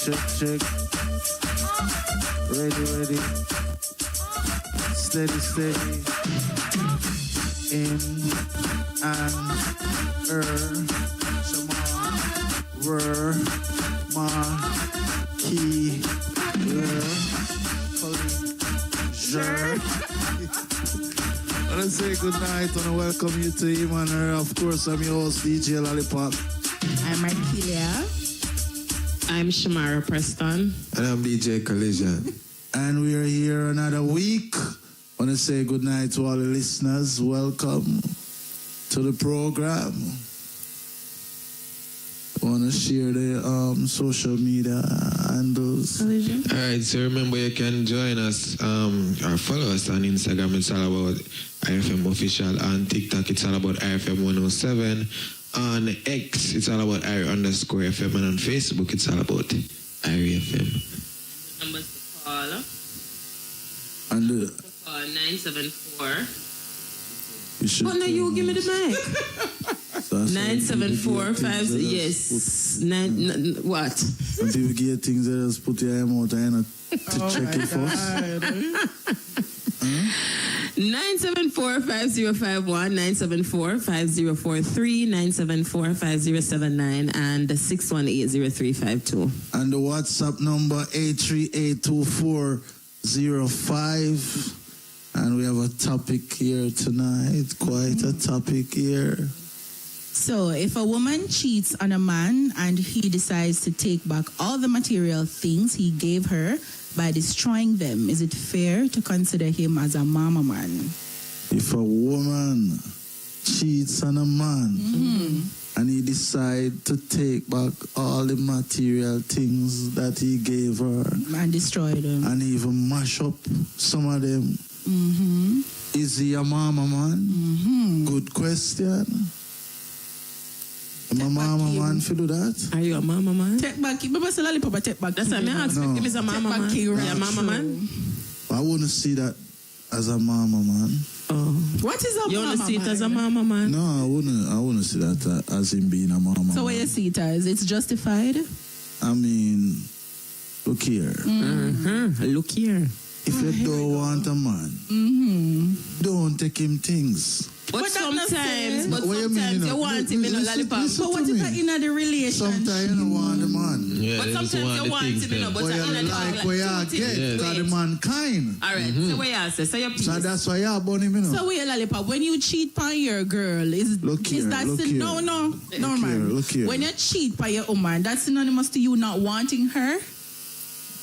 Check. Ready. Steady. In and ma key I want to say good night and welcome you to him and her. Of course, I'm your host, DJ Lollipop. I'm Markelia. I'm Shamara Preston. And I'm DJ Collision. And we are here another week. I want to say good night to all the listeners. Welcome to the program. I want to share the social media handles. All right, so remember you can join us or follow us on Instagram. It's all about IFM Official. On TikTok, it's all about IFM 107. On X, it's all about IR_FM. And on Facebook, it's all about IRFM. Numbers to call. And 974. But now you give me the mic. 974 yes. What? When people get things, they just put your out and to check it first. 974-5051, 974-5043, 974-5079, and 618-0352. And the WhatsApp number 8382405. And we have a topic here tonight, quite a topic here. So, if a woman cheats on a man and he decides to take back all the material things he gave her by destroying them, is it fair to consider him as a mama man? If a woman cheats on a man and he decides to take back all the material things that he gave her And destroy them. and even mash up some of them, is he a mama man? Good question. Am a mama man for do that? Are you a mama man? Take back, remember say Lollipop, take back. That's what I asked. No. Him is a mama Take back man. key, Are you a right? mama man? I wouldn't see that as a mama man. Oh. What is a You mama want to see it man? as a mama man? No, I wouldn't see that as him being a mama So man. what you see it as? It's justified? I mean, look here. Look here. If you don't want a man, don't take him things. But But that not sometimes, say- but What you mean, sometimes you you know? want him in a Listen- lollipop. listen But what to if me. in the relationship? Sometimes you don't want the man. Yeah, But they just sometimes you the want things him in a them. but But in you a like where you get, because the mankind. All right, so what you say? Say your piece. So that's why you born him, you know. So wait, Lollipop, when you cheat on your girl, is Look here, that look here. no, Look man. here, look here. When you cheat on your woman, that's synonymous to you not wanting her.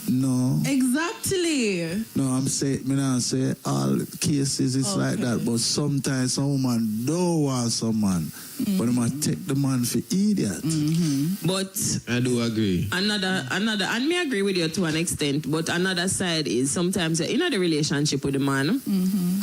No. Exactly. No, I'm saying, me not say all cases it's like that, but sometimes some woman don't want some man, but they might take the man for idiot. But I do agree. another, and me agree with you to an extent, but another side is sometimes you're in a relationship with the man,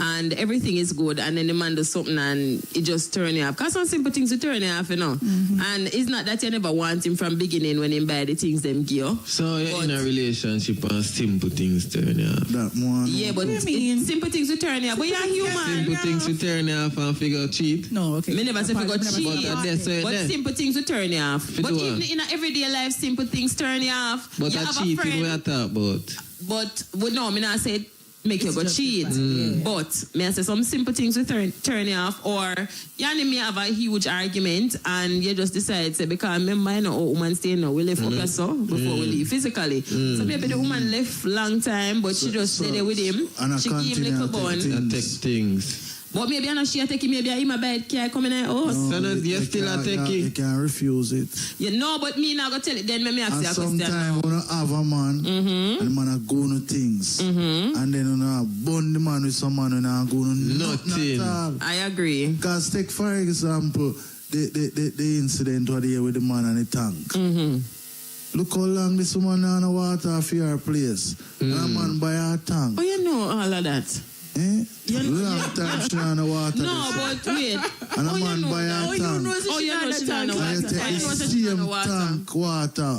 and everything is good, and then the man does something and it just turn you off. Because some simple things will turn you off, you know. And it's not that you never want him from beginning when him buy the things them give you. So you're But- in a relationship and simple things turn you off. That one. Yeah, but What do you mean? simple things will turn you off. But you're human. Simple things to turn you off and figure cheat. No, okay. Me never say if you got cheat, But that's it but then. simple things will turn you off. Fit But what? even in a everyday life, simple things turn you off. But you that have a cheating friend, we are talk about. But no, me not say make you It's go cheat. justified, yeah. But me I say some simple things will turn you off. Or you and me have a huge argument and you just decide say because remember you know how woman stay now we left up so before we leave physically. So maybe the woman left long time but she just stay there with him. and I She give him continue little to take bun. things. And take things. But maybe I know she take him, maybe I him a bad care coming in the house. So no, you still a take You it. can't refuse it. You know, but me now go tell it then me ask And you a question. sometimes when you have a man, and the man a go no things, and then you know burn the man with some man and you go no Nothing. at all. I agree. Because take for example the incident what they with the man and the tank. Look how long this woman on the water for your place. And a man buy a tank. Oh, you know all of that. Eh? Long time she on the water. No, but wait. And a Oh, you man know buy that. a tank. Oh, you know she's on the And you water. take I know the she's on the same water. tank water.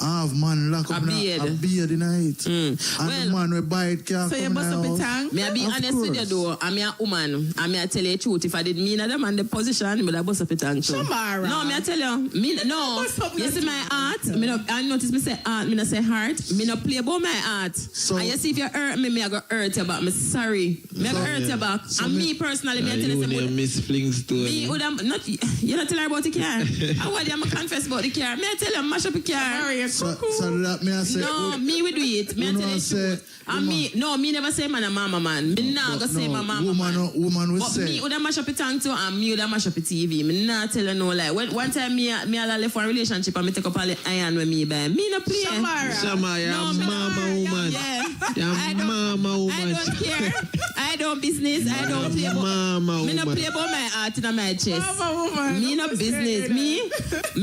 Have man lock up A in beard. a beard in it. And Well, the man we buy it can't So you come bust in up the a house. tank? May I be Of honest with you course. though, I'm a woman. I may tell you the truth. If I did mean that man the position, but I bust up a tank too. Shamara. No, me I tell you, me no. Bust up You your see my heart. Me no. I notice me say heart. Me no say heart. Me no play about my heart. So- And you see if you hurt me, I go hurt you back. Me sorry. Me I go hurt you back. And me personally, me I tell you You something. name Miss Flingstone. Me would have not. You not tell her about the car. I want you to confess about the car. Me I tell you mash up the car. So that me I say, No, me we do it. Me I you tell know, you say, truth. And me, no, me never say man a mama man. Me nah go say my mama man. woman will But say. me would have mash up the tank too, and me would have mash up the TV. Me not tell you no lie. One time me and left for a relationship and me take up all the iron with me by. Me no play. Shama, you're No, a me mama not. woman. Yeah. You're I a don't- mama I woman. don't care. I don't business. I don't play about. Mama Me no woman. play about my heart in my chest. woman. Me no business. Me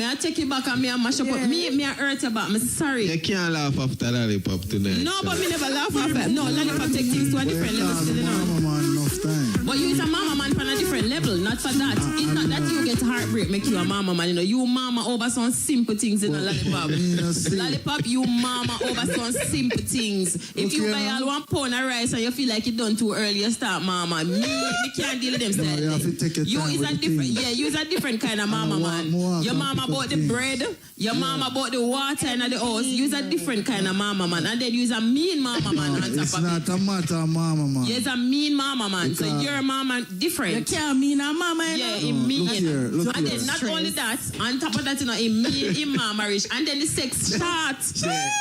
I take it back and me I mash up. Me I hurt you back. Me sorry. You can't laugh after lollipop tonight. No, but me never laugh after. No, lollipop take things to a different level. Still, you know. Mama man enough time. But you is a mama man from a different level, not for that. It's not that you get heartbreak make you a mama man. You know, you mama over some simple things in a lollipop. Me no see. Lollipop, you mama over some simple things. If you Okay, buy now. all 1 pound of rice and you feel like you done too early, you start mama. Me can't deal with them style. you have to take your You time is with a the different, things. yeah, you is a different kind of mama man. Your mama bought the bread, your mama bought the water in the house. You is a different kind of mama man, and then you is a mean mama man on It's top of it. not a matter of mama man. You're a mean mama man, so Because- your mama You different. can't mean a mama. Yeah, You it know? mean. Look here, look And here. then not only that, on top of that, you know, it mean in mama rich. And then the sex short.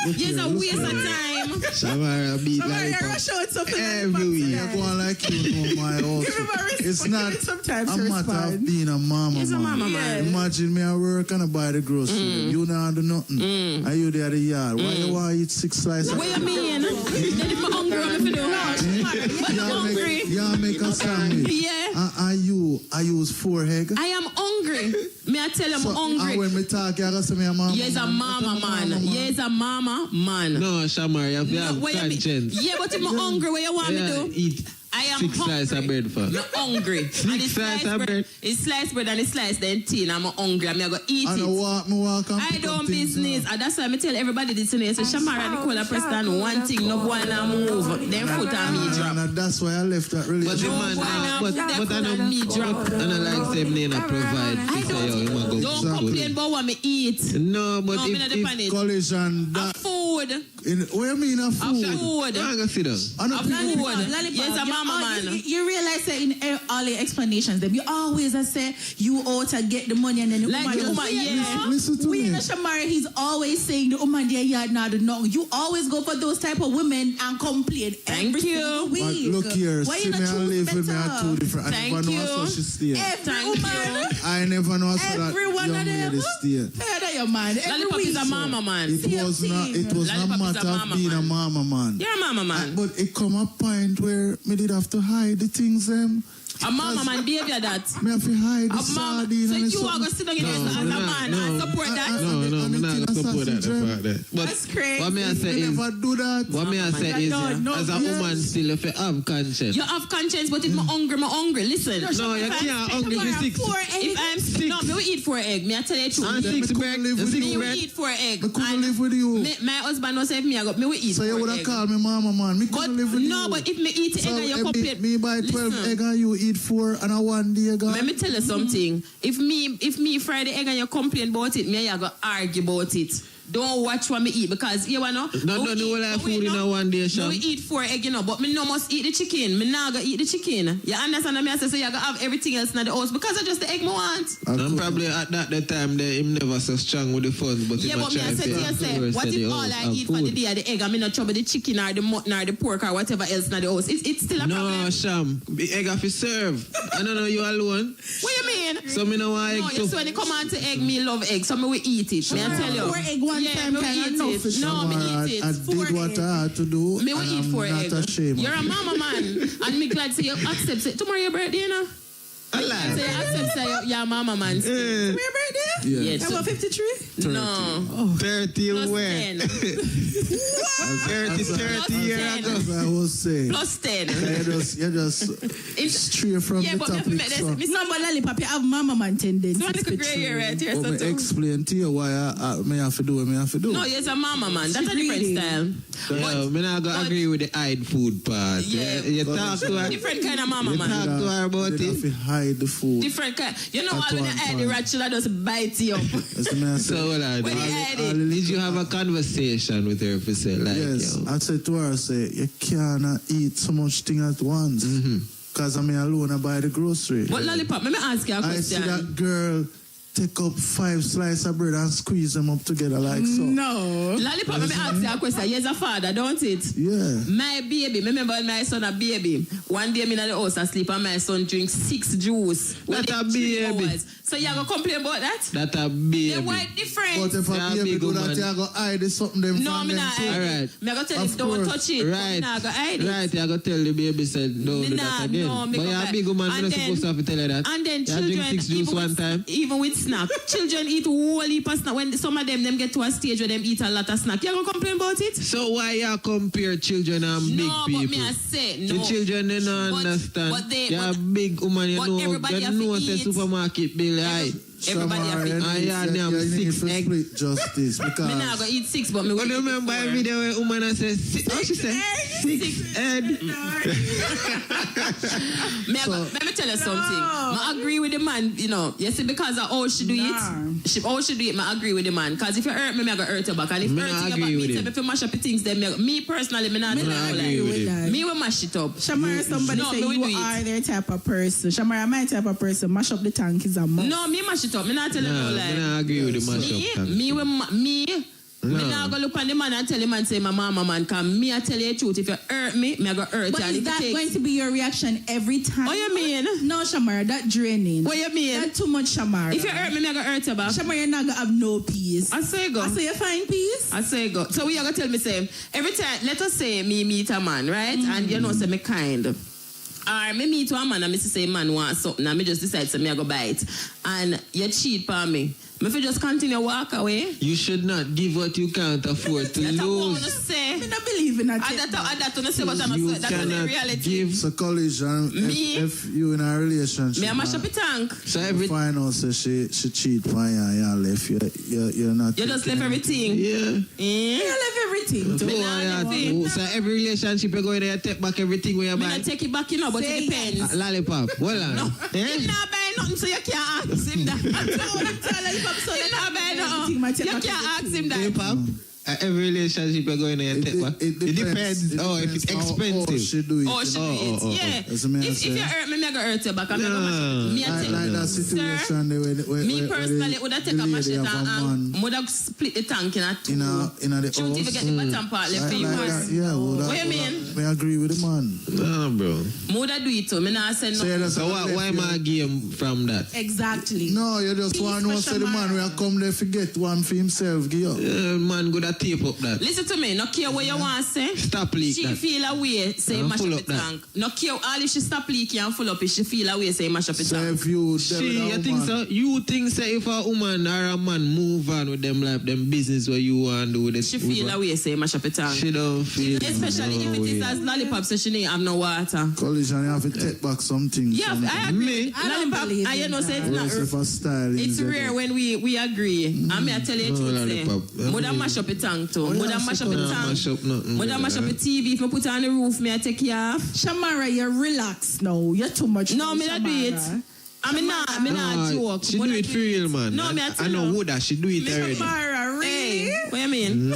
It's a waste of time. Shama, beat You're lollipop. rush out something Every week. You go on like you know my house. Give him a response. It's not Give him some time a to matter of respond. being a mama He's a man. mama man. Imagine me at work and I buy the groceries. You not do nothing. And you there at the yard. Why you want to eat 6 slices? What you mean? Then if I'm hungry, what if I do? But I'm hungry. You make a sandwich. Yeah. I use 4 eggs. I am hungry. Me I tell you, I'm So, and hungry. when me talk, you gotta say me a mama. Yes, a mama man. Yes, a mama man. No, Shama, you have to have what you mean? conscience. Yeah, but if I'm hungry, what you want me Yeah, to do? eat I am 6 slices of hungry. bread for. I'm hungry. And it's slices sliced of bread. bread. It's sliced bread and it's sliced then tin. I'm hungry. I'm going to eat And I it. walk and I pick up don't things, business. And that's why I tell everybody this today. So Shamara Nicola Preston, one thing, no one and move. Then foot on me drop. And that's why I left that But the relationship. man, why but not? I know Me drop. I know like say me not provide. I to say, yo, you might go don't to complain about what me eat. No, but No, me not depend if it. Collision. A That, food. what you mean a A food? food. I'm gonna sit down. And a A food. food. Yes, a mama man. You realize that in all the explanations, them you always say you ought to get the money and then the Like woman. the woman, yeah. Listen to We me. in Shamara, he's always saying the woman there yard now do nothing. You always go for those type of women and complain. Thank every you. single week. But look here, Why see you me not and choose live with me are better? two different. I Thank never know you. how she stay. Every Thank woman. you. I never know how Every that one young of them. lady stay. Heard of your man. Every Lollipop week. is a mama man. It was not. It was not Lollipop is a matter of mama being a man. mama man. You're a mama man. But it come a point where me did have to hide the things them. A mama man behavior that. Me have to hide the A mama. sardine So and the you are going to sit down in there as a man and support that. No, and me the not thing support that. sausage, About that. But That's crazy. what me I say Me is, never do that. what me I say is, No, as a yes. woman still, if you have conscience. You have conscience, but if I'm hungry, listen. No, you can't hungry for 6. If I'm no, me will eat 4 egg. Me I tell you the And truth. 6 bread. live with Me you. will eat 4 egg. Me couldn't And live with you. my husband was say if me I got me will eat So 4 you would egg. have called me mama man. Me But couldn't live with you. no, but if me eat So egg and you if complain, me buy 12 listen. egg and you eat 4 and a 1 day egg. Let me tell you something. If me fry the egg and you complain about it, me and you go argue about it. Don't watch what me eat because you know. Not the whole of food in a one day, Sham. We eat 4 egg, you know, but me no must eat the chicken. Me now go eat the chicken. You understand me? I say so you go have everything else in the house because I just the egg me want. And probably at that time, there him never so strong with the funds, but Yeah, him a but me try I to said to you, say, towards what the if all house I of eat for the food. day are the egg? I mean, not trouble the chicken or the mutton or the pork or whatever else in the house. It's still a No, problem. Sham. The egg have to serve. I don't know you alone. What you mean? So me no want egg No, too. you see when it come on to egg, me love egg, so me will eat it. Me I tell you. 4 egg one yeah, time me will can eat enough it. for No, me I eat did it. 4 what egg. I had to do. Me will and eat I'm 4 not egg. ashamed. You're a mama man, and me glad to you accept it. Tomorrow your birthday, you know. I So lie. you accept say you're a mama man. Eh. Your birthday? Yes. Yes. About 53? 30. No. 30 Plus when? 10. 30 years ago. As I was saying. Plus 10. You're just straight from Yeah, the but topic. So, No, but Lollipop, you have mama man tendencies. So I could grey hair right here. but So me too. explain to you why I may have to do what I have to do. No, yes, a mama man. That's a different Greedy. style. Yeah, me not gonna agree with the hide food part. Yeah. You talk to her. Different kind of mama You man. talk to her about They have it. to hide the food. Different kind. You know, At all when you one hide the point. rat, she'll just bite you up. That's the man I say. So what I When you do? hide it. Did you have a conversation with her for say like, Yes, yo? I said to her, I say, you cannot eat so much thing at once. Because I'm alone, I buy the grocery. But Lollipop, let me ask you a I see question. that girl take up 5 slices of bread and squeeze them up together like so. No. Lollipop, let me ask you a question. You're a father, don't it? Yeah. My baby, remember when my son a baby. One day I'm in the house asleep and my son drinks 6 juice. That within a 3 baby. hours. So you gonna complain about that? That a baby. The white difference. But if Yeah, a baby big do that, woman. you go hide something them No, from me them not too. hide it. Alright. Me gonna tell Of him don't course. touch it. Right, Me not gonna hide it. right. You gotta tell the baby said don't do Nah, that again. no, me But go you're a back. big woman, you're And not then- supposed to have to tell her that. And then You children, drink 6 juice even one with, time. even with snack, children eat whole heap of snack. When some of them get to a stage where them eat a lot of snack, you gonna complain about it? So why you compare children and big No, people? but me I say no. The children they don't But- understand. but they- You're a but- big woman, you but know. everybody You have to know the eat. supermarket bill, right? Everybody have to Shamar, eat. Ah, yeah, you them need 6 to egg. split justice Me not because gonna eat 6, but me will But eat remember 4. every day when woman says, oh, she said, 6 egg. Let me tell you something. I agree with the man, you know. You see, because of how she do it, how she do it, I agree with the man. Because if you hurt me, I gonna hurt you back. And if Me hurt not you back, agree me with tell him. me if you mash up the things, then me personally, me not Me tell not you agree like. with him. Me will mash it up. Shamara, somebody No, say me will you do it. are their type of person. Shamara, my type of person. Mash up the tank is a must. No, me mash it up. Me not tell you no Nah, lie. me not agree with the mashup. Me No. not go look on the man and tell him and say my mama man. Cause me I tell you the truth. If you hurt me, I go hurt But you. And is if that you going to be your reaction every time? What you mean? No, Shamara, that draining. What you mean? That too much, Shamara. If you hurt me, I go hurt you back. Shamara, you're not gonna have no peace. I say go. I say you find peace. I say go. So we are gonna tell me say every time. Let us say me meet a man, right? And you know say me kind. Or me meet one man and me say man want something and me just decide say me I go buy it. And you cheat on me. Me if you just continue walk away. You should not give what you can't afford to That's what I want to lose. say. I don't believe in that. That's what I say, but I'm You not that's the cannot reality. give. it's a collision. Me? If you in a relationship, Me I mash up a tank. So you every find out say she cheat on you and you left. You're not. You just taking left everything. yeah. Eh? I love everything. So, Me not everything. so every relationship you go in there, take back everything where you Me buy. not take it back, you know, but Say it depends. Lollipop, hold on. No, Eh? him not buy nothing, so you can't ask him that. Him not buy nothing. You can't ask him that. Lollipop, every relationship you go in there, take back. It depends. Oh, if it's how expensive. she do it. Oh, she do it. Yeah. That's what me I If say. you hurt me, I go hurt you back. I'm No. gonna me I Like tell that Sir, situation there where me personally would have taken a machete and man would have split the tank in two. in the She would even get house. the bottom part left for you. What you mean? Me agree with the man. No, bro. Would have do it too. Me not say So you no. just So have to why left my game from that? Exactly. No, you just Peace want to know for say the man Shamara. will come there forget one for himself. Give up. Man, go to tape up that. Listen to me. No care what you want to say. Stop leak She that. feel away, say And mash full up up the that. tank. No care all if she stop leaking and full up, if she feel away, say mash up the So tank. if you You think so? You think so if a woman or a man move on with them life, them business what you want to do with it? She feel away, say mash up the tank. She don't feel. Especially if it is as Lollipop, so she didn't have no water. collision, you have to take back something. Yeah, I agree. Me? I don't Lollipop, believe you in know, say it's that. not. If a style It's rare when we agree. I mean, I tell you the No, truth, say. Lollipop. Would I mash up the tank too? Would I mash up the Mash tank? up nothing. Would I mash up the TV? If I put it on the roof, may I take you off? Shamara, you're relaxed now. You're too much. No, for me not do it. Shamara. I mean, not joke. She but do I it for real, man. No, me I I tell know you. Wood that she do it Me already. Shamara, really? Hey, what you mean?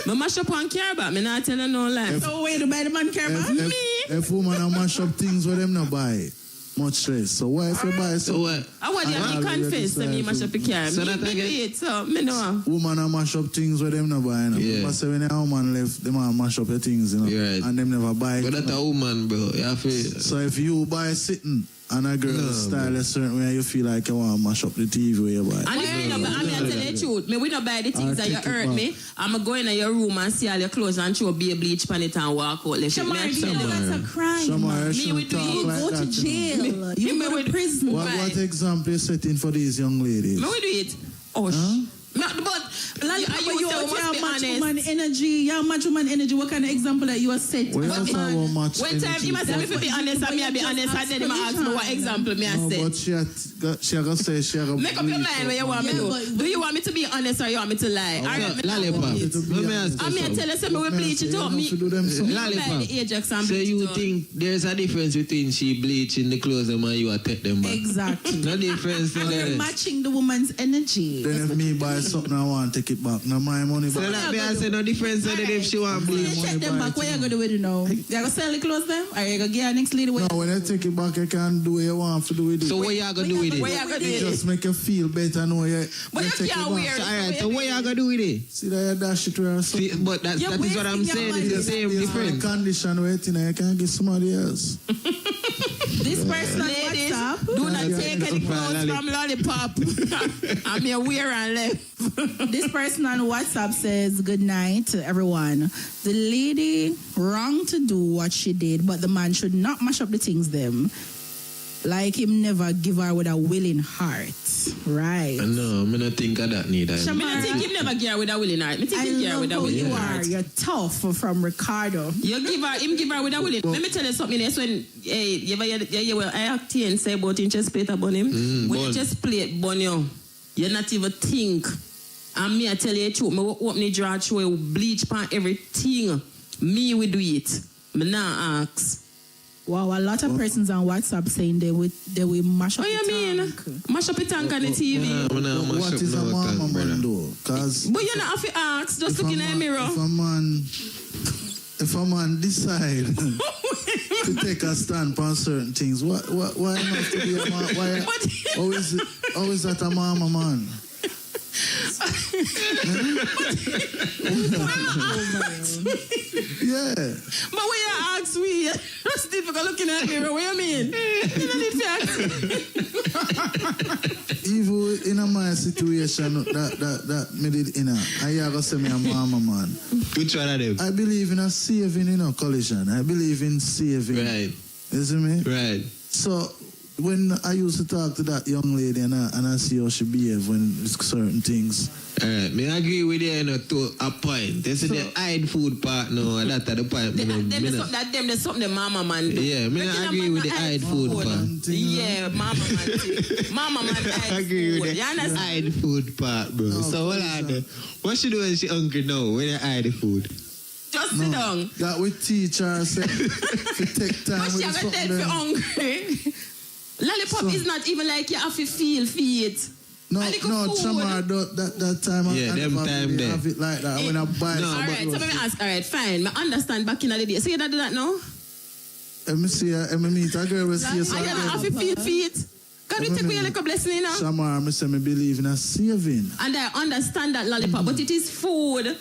Me mash up one care about me, not tell you no lie. So wait, by the man care about me? If woman a mash up things with them not buy, much less. So why if you buy So so what? I want you I to already confess to me decided mash up the care. So Me that I do get- it, so me know. woman a mash up things with them not buy? Yeah. But say when a woman left, them a mash up your things, you know, Right. and them never buy. But it, that's a woman, bro. You have to. So if you buy sitting and a girl No, style a certain way, you feel like you want to mash up the TV where you buy. And if we don't buy, I mean, I tell you the truth. Me, we don't buy the things that you take it hurt back. me. I'm going to your room and see all your clothes and throw beer bleach pan it and walk out. Left it. Me, Shamara, I do you tell know you. that's a crime? Shamara, Me shouldn't with the- talk you like Go that, to you know. jail. You me go with- to prison. What Right. example you setting for these young ladies? Me, we do it. Oh, Huh? but Like, you you must have be much honest. woman energy. You have much woman energy. What kind of example that you are set? We But have man, our much When time energy. you must have to be honest, and me I be honest, and then you ask me what example me I No, say. but she gonna say she gonna Make up your mind what you want me Yeah, to do. but- Do you want me to be honest or you want me to lie? All right, me not Lollipop. want it. Let me ask you I mean, I something. tell you something, we bleach it up. Me, to do them so. me Lollipop. buy the Ajax and So bleach you it up. think there's a difference between she bleaching the clothes and you are take them back? exactly. No difference in You're that. matching the woman's energy. Then if me buy something, I want to take it back. Now my money So back. that me I say no difference in that if she want You bleach. take them back. What you gonna do with it now? You gonna sell the clothes them? Or you gonna get her next lady? No, when I take it back, I can't do what you want to do with it. So what you gonna do with What it? you gonna do with Just it? make you feel better, know you. But you take it can't back. wear it. Alright, so what you gonna do with it? See that you dash it where See, but that You're is what I'm wasting saying. your It's the money. same Yes, difference. condition where you can't get somebody else. This person on Ladies, WhatsApp. do not Yeah, take yeah, any yeah. clothes from Lollipop. I'm here wear and left. This person on WhatsApp says, good night to everyone. The lady wrong to do what she did, but the man should not mash up the things them. Like him never give her with a willing heart. Right. No, I don't think of that neither. I don't think him never gear with a willing heart. I think I him gear love with a how willing you heart. are. You're tough from Ricardo. You give her with a willing. Let me tell you something. That's when I act and say about in chest plate upon him. When bun. you just plate bun you not even think. And me I tell you the truth. Me will open the drawer, show you bleach pan everything. Me will do it. Me not ask. Wow, a lot of persons on WhatsApp saying they will mash up What you the mean? tank. Mash up the tank on the TV. What is a mama man do? Because But you not have to ask. Just look in the mirror. if a man decide to take a stand on certain things, why must to be a man? Why? How is that a mama man? Yeah. But when you ask me, it's difficult looking at the mirror. What you mean? You don't need to ask. Even in a my situation that me did in a, I gotta say me a mama man. Which one of them? I believe in a saving, collision. I believe in saving. Right, You see me? right. So when I used to talk to that young lady and I see how she behave when it's certain things. Alright, me agree with you, to a point. This is the hide food part now, that's the point. There's something the mama man do. Yeah, me not agree with the hide food part. Yeah, mama man thing. Mama man I hide agree food. with the You understand? hide food part, bro. No, So what are the, what she do when she hungry now, when you hide the food? Just sit down. That we teach her say, to take time But she with haven't something. dead for hungry. Lollipop is not even like you have to feel it. No, A little no, food. Chamar, that time Yeah, I them never time really there. have it like that. When I buy No, All something, right, so let me ask. All right, fine. I understand back in the day. So you don't do that now? let me see her, let me meet a girl with see And you don't have to feel it. God will take away a little blessing, you know? Chamar, I say me believe in a saving. And I understand that, Lollipop, but it is food.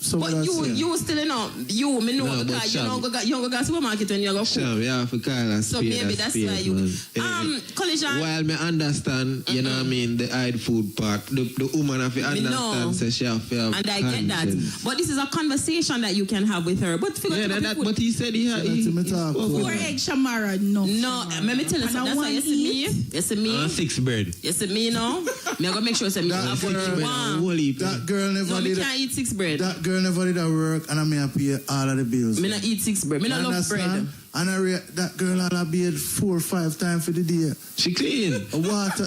So what I But say? you still, me know, No, but because you Sham. don't go to supermarket when you go cook. Sham, you have to call a So spade maybe a that's spade, why you. man. Collision. While me understand, you know what I mean, the hide food part, the woman have to Me know. understand, so she have to have And I get that. conscience. But this is a conversation that you can have with her. But figure Yeah, out that, food. but he said he had. That's me talk spoke for. with Poor her. egg Shamara, no. No, let me tell you And something. I That's why you want see me. eat. You see me. 6 bread. You see me now. Me I go make sure say me That have what girl- you want. Whole heap. That girl never No, me did can't eat 6 bread. that girl never did a work and I may pay all of the bills. Me not eat 6 bread. Me not You love bread. understand? And that girl all paid 4 or 5 times for the day. She clean. A water.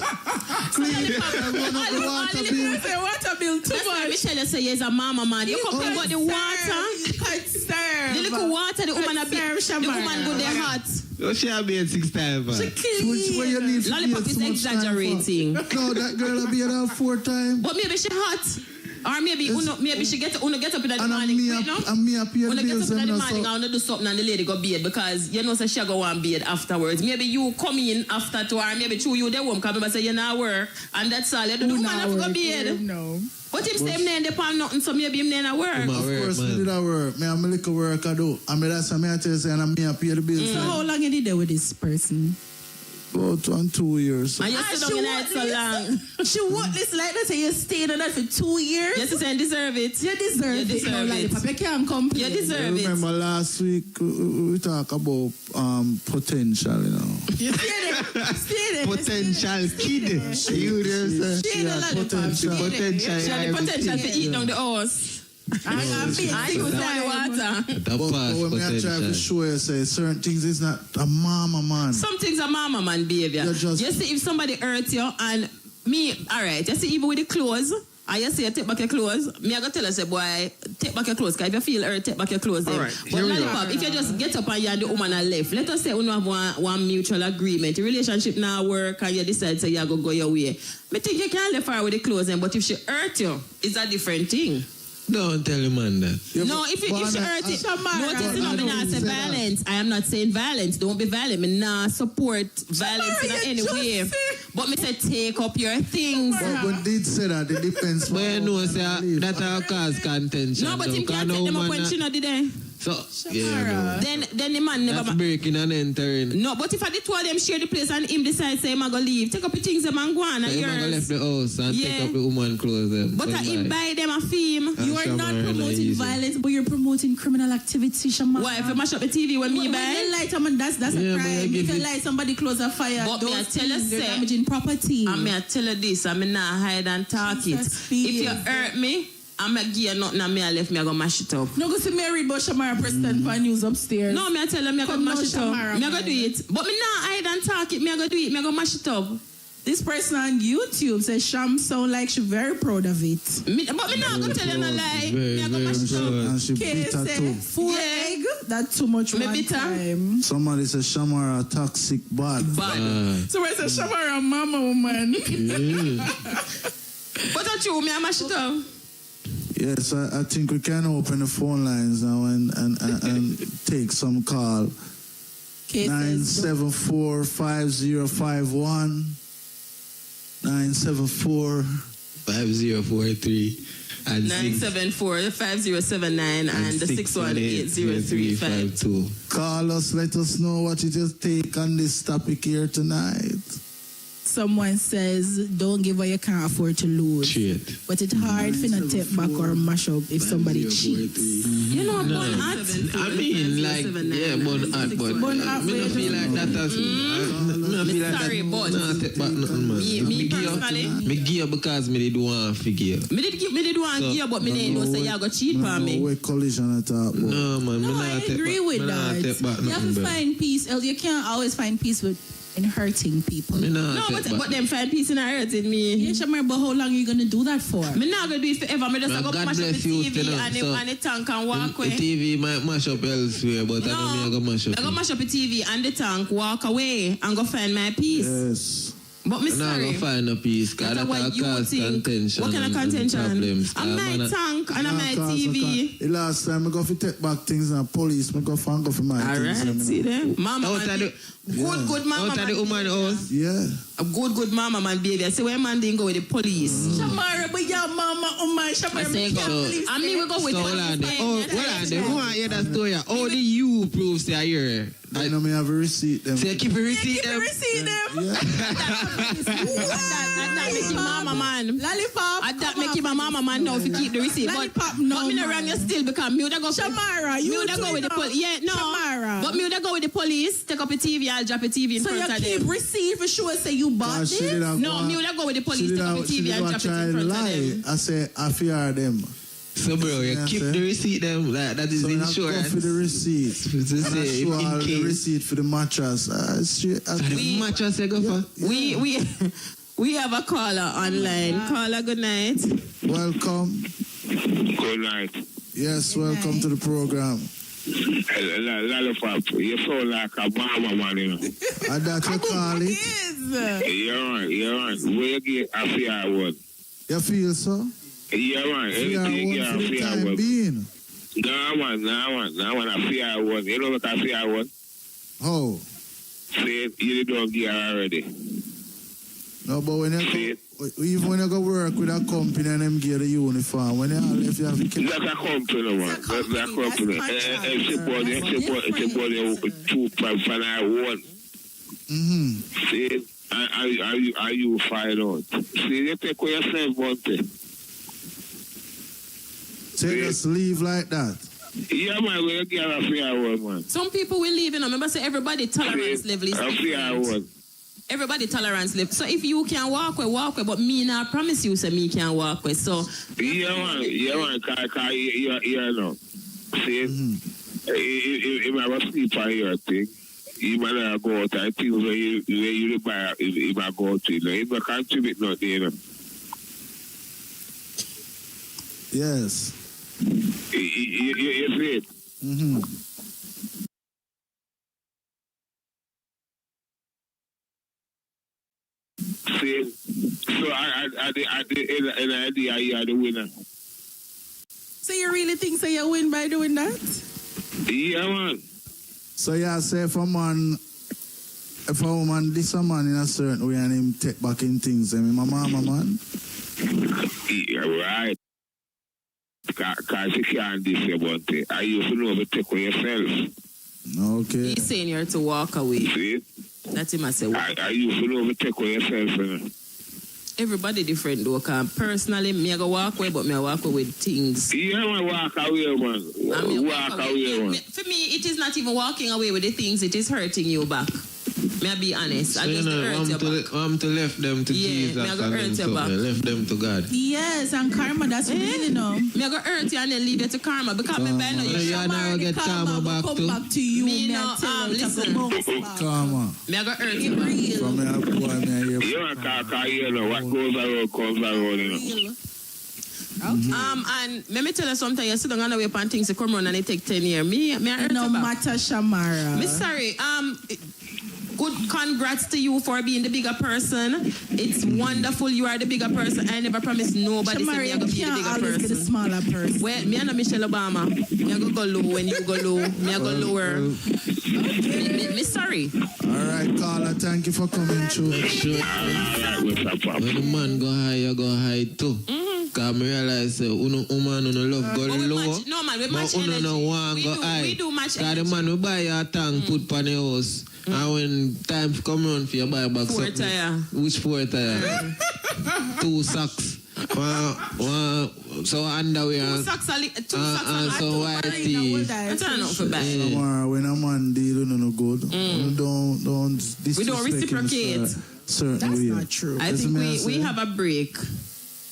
Clean. Run up the water bill. Say water bill too That's why much. Michelle you say you're a mama man. You complain about the water. You can't serve. The little water the woman a bit. Serve The Shamara. woman go there hot. Oh, she have been 6 times, man. Which way you need to Lollipop pay is so much time for? exaggerating. No, that girl will be there 4 times. But maybe she hot. Or maybe maybe she get up in the And morning. me You know? and me a pay the When you get bills. up in the and morning, so- I want to do something and the lady go bed because you know say she go want bed afterwards. Maybe you come in after to her, maybe through you the home come and say you not work and that's all. You do the woman have to go bed. No. But him say him name depend nothing, so maybe him name a work. Come on. Of Work, course, me man. did a work. Me and my little work I do. And me that's why me I tell you, say, and me a pay the bills. So how long you did there with this person? about 1 and 2 years. And you sit down in it so long. She won't listen like that. You stayed on that for 2 years. Yes, you say deserve it. You deserve it. No, like, Papa can't complain. You deserve it. Remember last week we talk about potential, you know. You see them. Potential kid. You just She had potential. She had the potential to eat down the horse. I could say water. The But past when I try to potential. show you, say certain things is not a mama man. Some things are mama man behavior. You're just- You see, if somebody hurt you and me, all right, you see, even with the clothes, and you say you take back your clothes, me I go tell you, say, boy, take back your clothes, because if you feel hurt, take back your clothes. All Then. right, But here we go. lollipop, if you just get up and you and the woman are left, let us say we have one mutual agreement, the relationship now work and you decide say you go your way. Me think you can leave her with the clothes, then, but if she hurt you, it's a different thing. Don't tell the man that. Yeah, No, but- if she but hurt it, notice I me don't not say say that. violence. I am not saying violence. Don't be violent. Me not support violence in any way. But me say take up your things. But when did say that, it depends. But you know, say, that will cause contention. No, but though, him 'cause can't no take them up woman when she not did it. So, yeah, Then the man never. that's breaking and entering. No, but if I did two of them share the place and him decide say him I go leave, take up your things them and go on So and you might go left yours. the house and take Yeah. up the woman clothes. Them. But I him buy them a theme. You are not promoting violence, but you're promoting criminal activity, Shamara. Why if you mash up the TV when me When buy? you light someone, that's Yeah, a but you crime. give If you it- light somebody close a fire, But me I those tell you, things, they're say, damaging property. I mean, I tell you this, I mean, not hide and talk it. Jesus, If you please. hurt me, I'm going to give you nothing and me I left me, I go mash it up. No, go see me read about Shamara Preston for news upstairs. No, me I tell you, me I go Come mash now, it up. Shamara, Me I go do it. But me not hide and talk it, me I go do it, me I go mash it up. This person on YouTube says Sham sound like she's very proud of it. But me not going to tell you no lie. Very, Me I go very mash it up. proud. And she Okay, bitter say too. full Yeah. egg. That's too much Me one bitter. time. Somebody says Shamara toxic bad. Bad. So where's the Shamara mama woman? But that's true, me I mash it up. Yes, I think we can open the phone lines now and take some call. Okay, 974-5051. 974. 5043 and 974-5079 and the 618-0352. Call us, let us know what you just take on this topic here tonight. someone says, don't give what you can't afford to lose. Cheat. But it's hard for not take back or mash up if somebody cheats. You know, No. bun hat. I mean, like, yeah, bun hat, but Bun hat, me not feel like that as me feel like Sorry, that. but Nah, take back nothing, man. me give up- personally- me give up because me did want to give. Me did one So- gear, but me didn't know say you go cheat for me. We collision at all. No, man, me No, not I take agree back, with me not that. take back You have nothing, to bro. find peace. You can't always find peace in hurting people. Me not No, take but back. them find peace in our hurt in me. Yeah, Shamar, but how long are you going to do that for? Me not gonna do it forever. Me just Man, go God mash up the bless you, TV you know, and so- the tank and walk The away. TV might mash up elsewhere, but I know me I go mash up. I go mash up the TV and the tank, walk away and go find my peace. Yes. But me I'm not sorry. going to find a peace because That's that what will you cause think. contention. What kind of and contention? problems. And my Man, tank and my Cause TV. the last time I go for take back things and police, I go for my All things. right, see them. Mama, Out man, of good mama. out of the man woman behavior. house. Yeah. A good mama man baby. I say where man didn't go with the police. Shamar, but your mama, oh my, Shamar, I say me go. can't believe I mean we go with So the hold on. police. Oh, hold on. Who want to hear that story? How do you prove say here? I know me have a receipt them. Say keep a receipt. Keep the them. receipt them. That make him mama man. Lollipop. And that make him a mama man now if you keep the receipt. But Lollipop, no, but me not man. wrong you still because me would go. Shamara, Me you would do go with the it police. Yeah, no. Shamara. But me would go with the police. Take up a TV. I'll drop a TV in So you front of keep them. receipt for sure say you bought Cause she this? did a No, me would go with the she police. did Take up a a, she TV did and a drop it try in front of lie. them. I say I fear them. So bro, you Yeah, keep sir. the receipt them. Like, that is So I go insurance. for the receipt. To And I say show in all the case. receipt for the mattress. The mattress you go for. We have a caller online. Caller, good night. Welcome. Good night. Yes, welcome to the program. Lollipop, you sound like a mama man, you know. And that you call it. You're right. Where you get a fair one? You feel so? You're right. Fear Anything you one get for a the fair time one. being. No one, a fair one. You know what a fair one? Oh. Say it, you don't get already. No, but when See you it? go, even when you go work with a company and them get a uniform, when you left, you have to keep. That's a company, man. That's a company. That's It's about 2.51. See, are you find out? See, you take away yourself, Monte. So you just leave like that. Yeah, man, we get a fair one, man. Some people will leave, you know. Remember, say everybody tolerance level is a fair different. one. Everybody tolerance level. So if you can walk away, but me now promise you, say me can walk away. So Yeah, man, you know. See, if I was sleep on your thing, you might go out and things where you buy, if I go to, you know, if I contribute nothing, you know. Yes. You see it? See, so at the end of the day, you are the winner. So you really think so you win by doing that? Yeah, man. So yeah, say if a woman diss a man in a certain way and him take back in things, I mean, my mama, man. Yeah, right. Because you can't diss your bunty. I used to know to take away yourself. Okay. he's saying you're to walk away. See? That's him I say. I used to know to take away yourself, you know. Everybody different though. Cause personally, me I go walk away, but me I walk away with things. Yeah, man, walk away, man. I mean, Walk away, man. For me, it is not even walking away with the things. It is hurting you back. May I be honest? So I you just know, hurt your back. I'm to left them to Yeah, Jesus me I and go hurt them your to, back. left them to God. Yes, and karma, that's really no. Me I go hurt you and then leave you to karma because me I know Yeah, you. you now get karma back come too. back to you. Me Me no, tell you to listen. go bounce back. Karma. Me I go hurt you back. Real. From me, I boy, me, I hear. You know, you know, what goes around comes around, you know. Real. And let me tell you something. You sit down on the way upon things to come around and it take 10 years. Me I hurt No you back. matter, Shamara. Me sorry. Good congrats to you for being the bigger person. It's wonderful you are the bigger person. I never promised nobody say Shamara, me I you go be the can't bigger always be the person. smaller person. Well, me and Michelle Obama. Me I go low when you go low. Me I go lower. Me sorry. All right, Carla, thank you for coming through. Sure. Alright, what's up, Papa? When the man go high, you go high too. Because I realize uno woman uno love go But we low. match, no man, we But match uno energy. no want go high. We do match Because the energy. man will buy your tank, put pan the house. And when time come around for you buy back Four something. tire. Which 4 tire? 2 socks. So underwear. Two socks a and lot. so white tee. That's not for bad. Tomorrow, when a man deal, you know, good. Don't disrespect We don't reciprocate. him certain That's way. not true. I Listen, think me, I we say, have a break.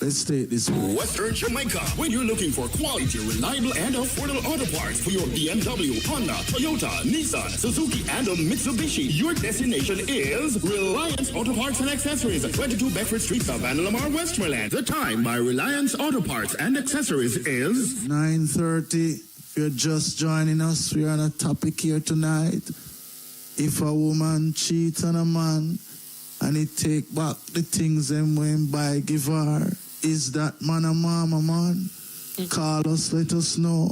Let's take this way. Western Jamaica. When you're looking for quality, reliable, and affordable auto parts for your BMW, Honda, Toyota, Nissan, Suzuki, and Mitsubishi, your destination is Reliance Auto Parts and Accessories, 22 Bedford Street, Savannah, Lamar, Westmoreland. The time by Reliance Auto Parts and Accessories is 9:30. If you're just joining us, we're on a topic here tonight. If a woman cheats on a man and he take back the things them when buy give her, is that man a mama, man? Call us, let us know.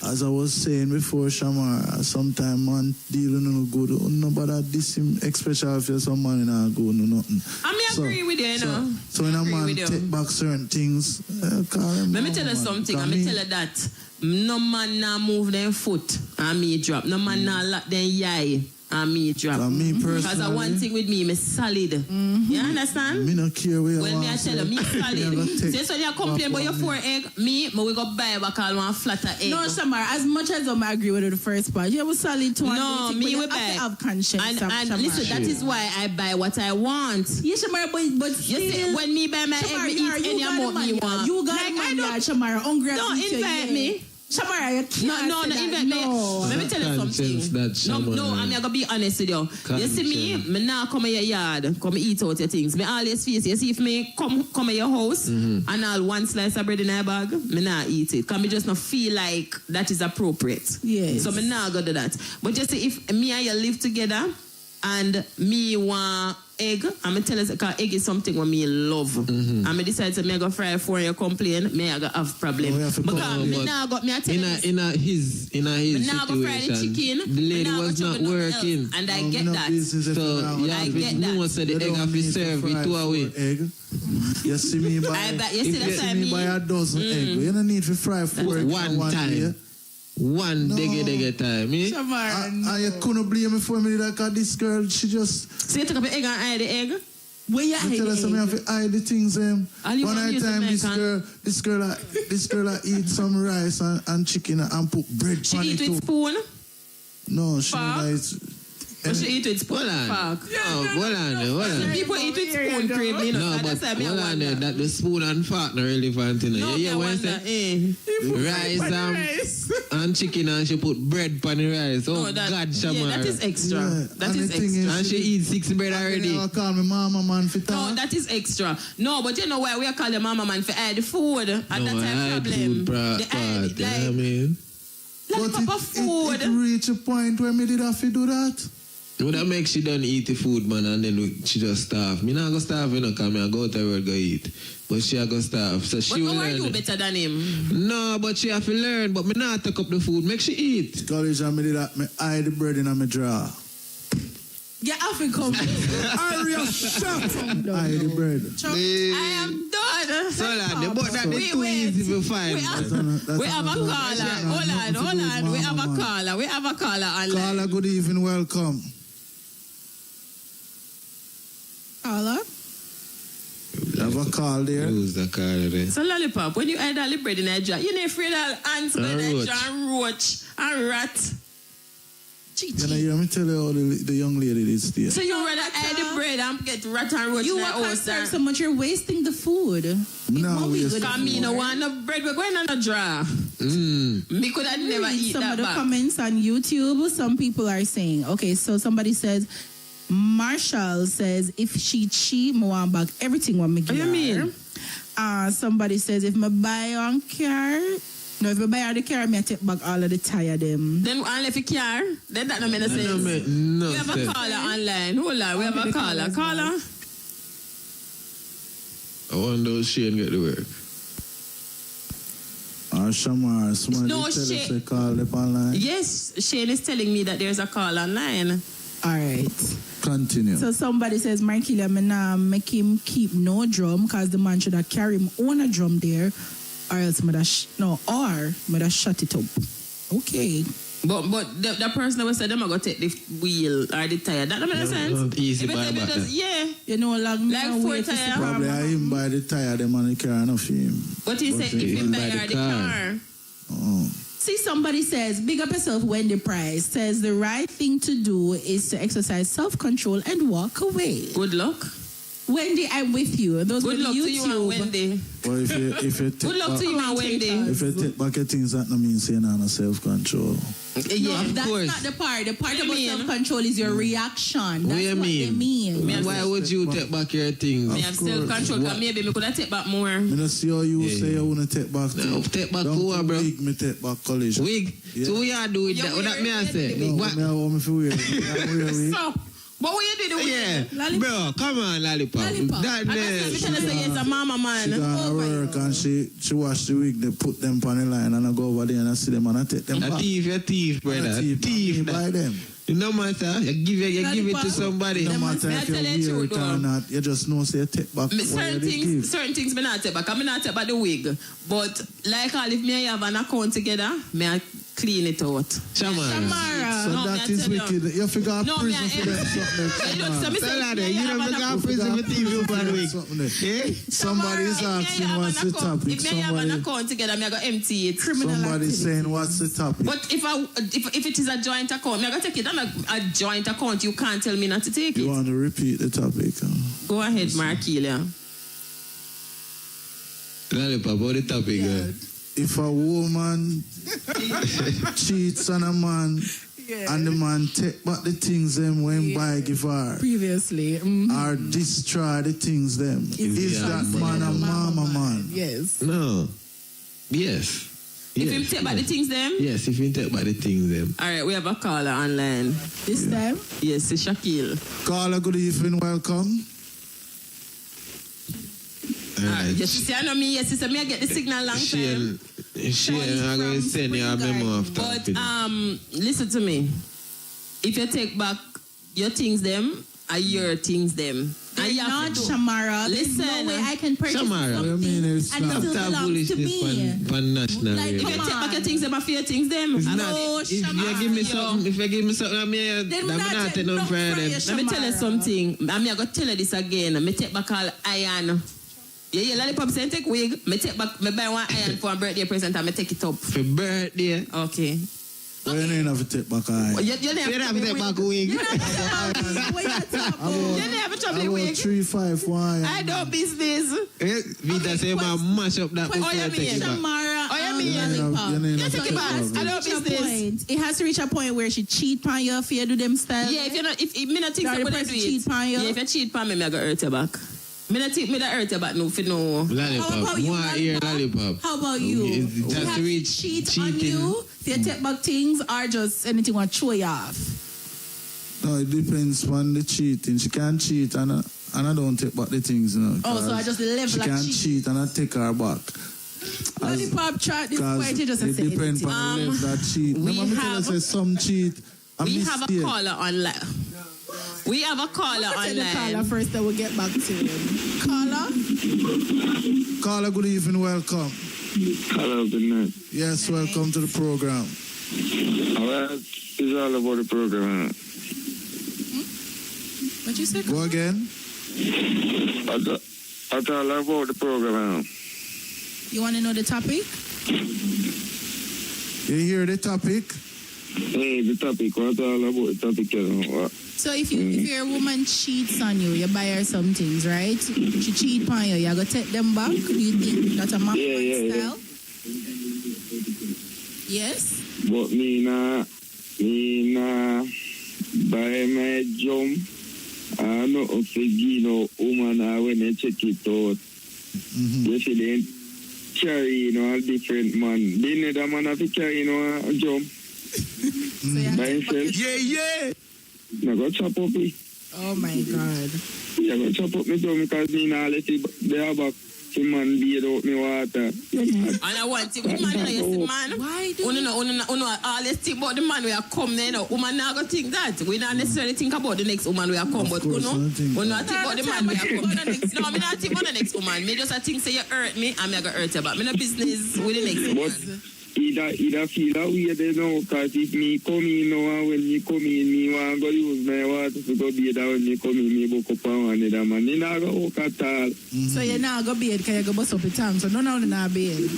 As I was saying before, Shamar, sometimes man deal no good. Nobody diss him, especially if you're some man in a good no nothing. I mean, agree with you, you know. So when a Agree man with you. take back certain things, call him Let me mama, tell you man. something. Cause Let me me- tell you that no man now move them foot and me drop. No man now lock them yai and me drop. Cause me Because personally, one thing with me solid. You understand? me no care where you Well, me I want tell you, me to. solid. So you complain about your 4 egg, me we go buy back all one flatter egg. No, Shamara, as much as I agree with the first part, you was solid to No, me you we have buy. to have conscience. And Shamara. listen, that is why I buy what I want. Yeah, Shamara, but You see, when me buy my egg, Shamara, me you eat any amount me want. You got Like, I money, don't- Shamara. Hungry. Don't invite me. Shamara, you can't No, say that. invite me. No. Let me tell you Conscience something. that No, Shamara. I'm gonna be honest with you. You see me, Conscience. me now come in your yard, come eat out your things. Me always face you. See if me come in your house and I'll one slice of bread in a bag, me not eat it. Cause me just not feel like that is appropriate. Yes. So me not go do that. But just see if me and you live together and me want egg, I'm gonna tell you because egg is something what me love. And me decide to me go fry for you complain, me I go have problem. Oh, you have to Because come. me now got me I tell you this. In his now go fry the situation, chicken. the lady me now go was chop not nothing working. else. And I No, get me no that. business if So you don't you have I have get to that. know so the You egg don't have to need serve fry it 2 away. 4 egg. You see me buy, I bet you see you that's what see I me mean. buy a dozen egg. You don't need to fry 4 eggs one for time. day. One No. dege time. Eh? And you couldn't blame me for me that because this girl, she just So you took up the egg and hide the egg? Where you I tell her some have to hide the things. All you One want night is time, American. this girl eat some rice and chicken and put bread She on eat it with too. spoon? No, she Fork? don't eat. Or she eat with spoon? Hold on. Fork? Hold on. People eat with spoon, crave me. No, but hold on there. That the spoon and fork not relevant. You know. No, Yeah, I when wonder, say rice and chicken and she put bread on the rice. Oh, No, that, God, yeah, Shamara. that is extra. Yeah, That and is the thing extra. is- And she eats 6 bread already. They call me mama man for No, talk. that is extra. No, but you know why we call the mama man for add the food? And No, that's I a had problem. food part. The add, You know what I like, mean? like But proper food. it reached a point where me did have to do that. Would that make she done eat the food, man, and then she just starve? Me not go starve, you know, because I go out the world go eat. But she a go starve. So she But will how are you learn. better than him? No, but she have to learn. But me not take up the food. Make she eat. College and me did that. Me hide the bread in my drawer. Get off and come. Area shut. Hide the bread. I am done. So lad, the but that is Wait, too wait. easy to find. We have, That's we have a not- caller. that's Hold nothing on, to hold do with on. We have mama, a man. caller. We have a caller online. Caller, good evening, welcome. Caller? You have a call there. Who's the caller there? So lollipop, when you add all the bread in a jar, you not afraid of ants And going in a roach. jar and roach and rat. Can I hear me tell you how the young lady is there? So you rather add the bread and get rat and roach You in the are house concerned there? so much, you're wasting the food. No, What we waste gonna Because me no want no bread, we're going on a jar. Me could have never eat Some that of the back. comments on YouTube, some people are saying, okay, so somebody says, Marshall says, if she cheat, I want back everything what me give What you mean? her. Somebody says, if I buy one car, no, if I buy her the car, I take back all of the tire them. Then unless you care, then that no make no sense. No, man, no We have a sense. caller online. Hold on, we have a caller. Caller. I wonder if Shane get the work. Or Shamar, somebody No, tell us shit. they call up online. Yes, Shane is telling me that there's a call online. All right. Continue. So somebody says, Marquilla, me nah make him keep no drum because the man should have carry him own a drum there or else me da shut it up. Okay. But the person that was said them are gonna take the wheel or the tire. That don't make no sense. not easy If it- buy if it back does- then. yeah. You know, Like now four wait to see tire. Probably I him buy the tire, them and the car enough for him. But he said Okay. if him buy Buy the her the car. car. Oh. See, somebody says, big up yourself, Wendy Price says the right thing to do is to exercise self-control and walk away. Good luck. Wendy, I'm with you. Those Good with luck to you and YouTube. Wendy. But if you take Good luck back, to you and Wendy. if you take back your things, that no means saying no self-control. Yeah. Of That's course. not the part. The part What do you about mean? self-control is your reaction. What That's do you what mean? they mean. Me Why would you take back your things? Me have self-control because maybe me could have take back more. I don't see how you Yeah, say yeah. you want to take back No, things. take back Don't who, put bro? wig, me take back college. Wig? Yeah. So what you do with You that? What that me I wear say? it, No, What? me I want me to wear it. I wear wig. So, but what you do the Yeah, Lollipop. bro, come on, lollipop. Lollipop. That And that's me tell her say yes, a mama She man. gone to work and she wash the wig, they put them on the line and I go over there and I see them and I take them a back. thief, brother. A A thief. buy that. them. No matter, you give it to somebody. No Them matter must if be you tell the wear truth, it or though. not, you just know say you take back Me- what certain you give. certain things me not take back. I me not take back the wig. But like all if me have an account together, me I clean it out. Shaman. Tamara. So No, me I that is tell you. wicked. You figure No, me prison I- for them something. Look, so me say, Tell her me that, you have don't an make account- a prison with TV for the week. Something there. Eh? Somebody is Tomorrow, if me asking have what's an the account- topic. If me have an Somebody, account together, me I go empty it. somebody saying what's the topic. But if it is a joint account, me I go take it. I'm a joint account. You can't tell me not to take You it. want to repeat the topic? Go ahead, Marquilla. Lollipop, what the topic? If a woman cheats on a man and the man take back the things them when buy give her Previously. or destroy the things them, is yeah, that man a mama man? Yes. No. Yes. If Yes. him take back the things them. Yes, if you take back the things, them. All right, we have a caller online. This time? Yes, it's Shaquille. Caller, good evening, welcome. Alright. Yes, you see, I know me. Yes, you see, me I get the signal long time. Shane, I'm going to send you a memo after. But listen to me. If you take back your things them, are your things them, and And you have not, to do- Shamara. There's Listen, no way I can purchase Shamara. I something mean, it's and it not still Stop belongs to foolishness me. pan national Like, radio. If you Come take back on. your things, them fear things them. It's Hello? not, if you Shamara. give me Yo. something, if you give me something, I'm Then we're not not taking on no Friday. from you, Let me tell you Shamara. something. I'm going to tell you this again. Me take back all iron. Yeah, lollipop say take wig. Me take back, me buy one iron for a birthday present and me take it up. For birthday. Okay. Well, you ain't have to take back eye. You You never have to take back a wig. What you talking about? You never trouble About wig. 351. I do business. Vita say, man, mash up that What before you I take mean? it back. Shamara. Oh, you mean? Lollipop. You ain't You have to take it take back. back. I don't Reach a business. point. It has to reach a point where she cheat on you if you do them style. Yeah, if you not, if me not think Sorry, somebody person do cheat it. on you. Yeah, if you cheat on me, I go hurt you back. Me not think me that hurt you back no for no. How Lollipop. about you, One ear lollipop. How about you? It She has has to reach cheat on cheating. you if you take back things or just anything will throw you off. No, it depends on the cheating. She can cheat and I don't take back the things, you know. Oh, so I just level She like can cheat. cheat and I take her back. Lollipop chat this Because point, you just it say depends anything. on the level that cheat. we Remember me tell you, have- say some cheat. We have a caller online. We have a caller Tell the caller online. first, then we'll get back to him. Caller? Caller, good evening, welcome. Hello, good night. Yes, welcome to the program. Well, it's all about the program. What you said? Go again. It's all about the program. You want to know the topic? You hear the topic? Hey, the topic, what's all about the topic? You know? So if your woman cheats on you, you buy her some things, right? She cheat on you, you go take them back. Do you think that's a mama Yeah. style? Yes? But me nah buy my jump. I know if you know woman when they check it out. You see they carry, you know, a different man. They need a man have to carry, you know, a jump. So you have By to himself. Yeah. Now go chop up me. Oh my God. Yeah, go chop up me jump because me nah let it there back. The man beard out me water. And I want to, woman, you see, man. Why do Uno all this think about the man we are come there, you know. Woman now go think that. We not necessarily think about the next woman we are come, but course, uno, I don't think we that. not think about the man we are come. No, me not think about the next woman. Me just I think say you hurt me, and me I go hurt you back. Me no business with the next woman. Either feel that way they know, because if me come in now and when me come in, me want to use my water to go be that when me come in, me book up on one another man. Me not go walk at all. So you now go bed because you go bust up the tongue. So none of them not bed.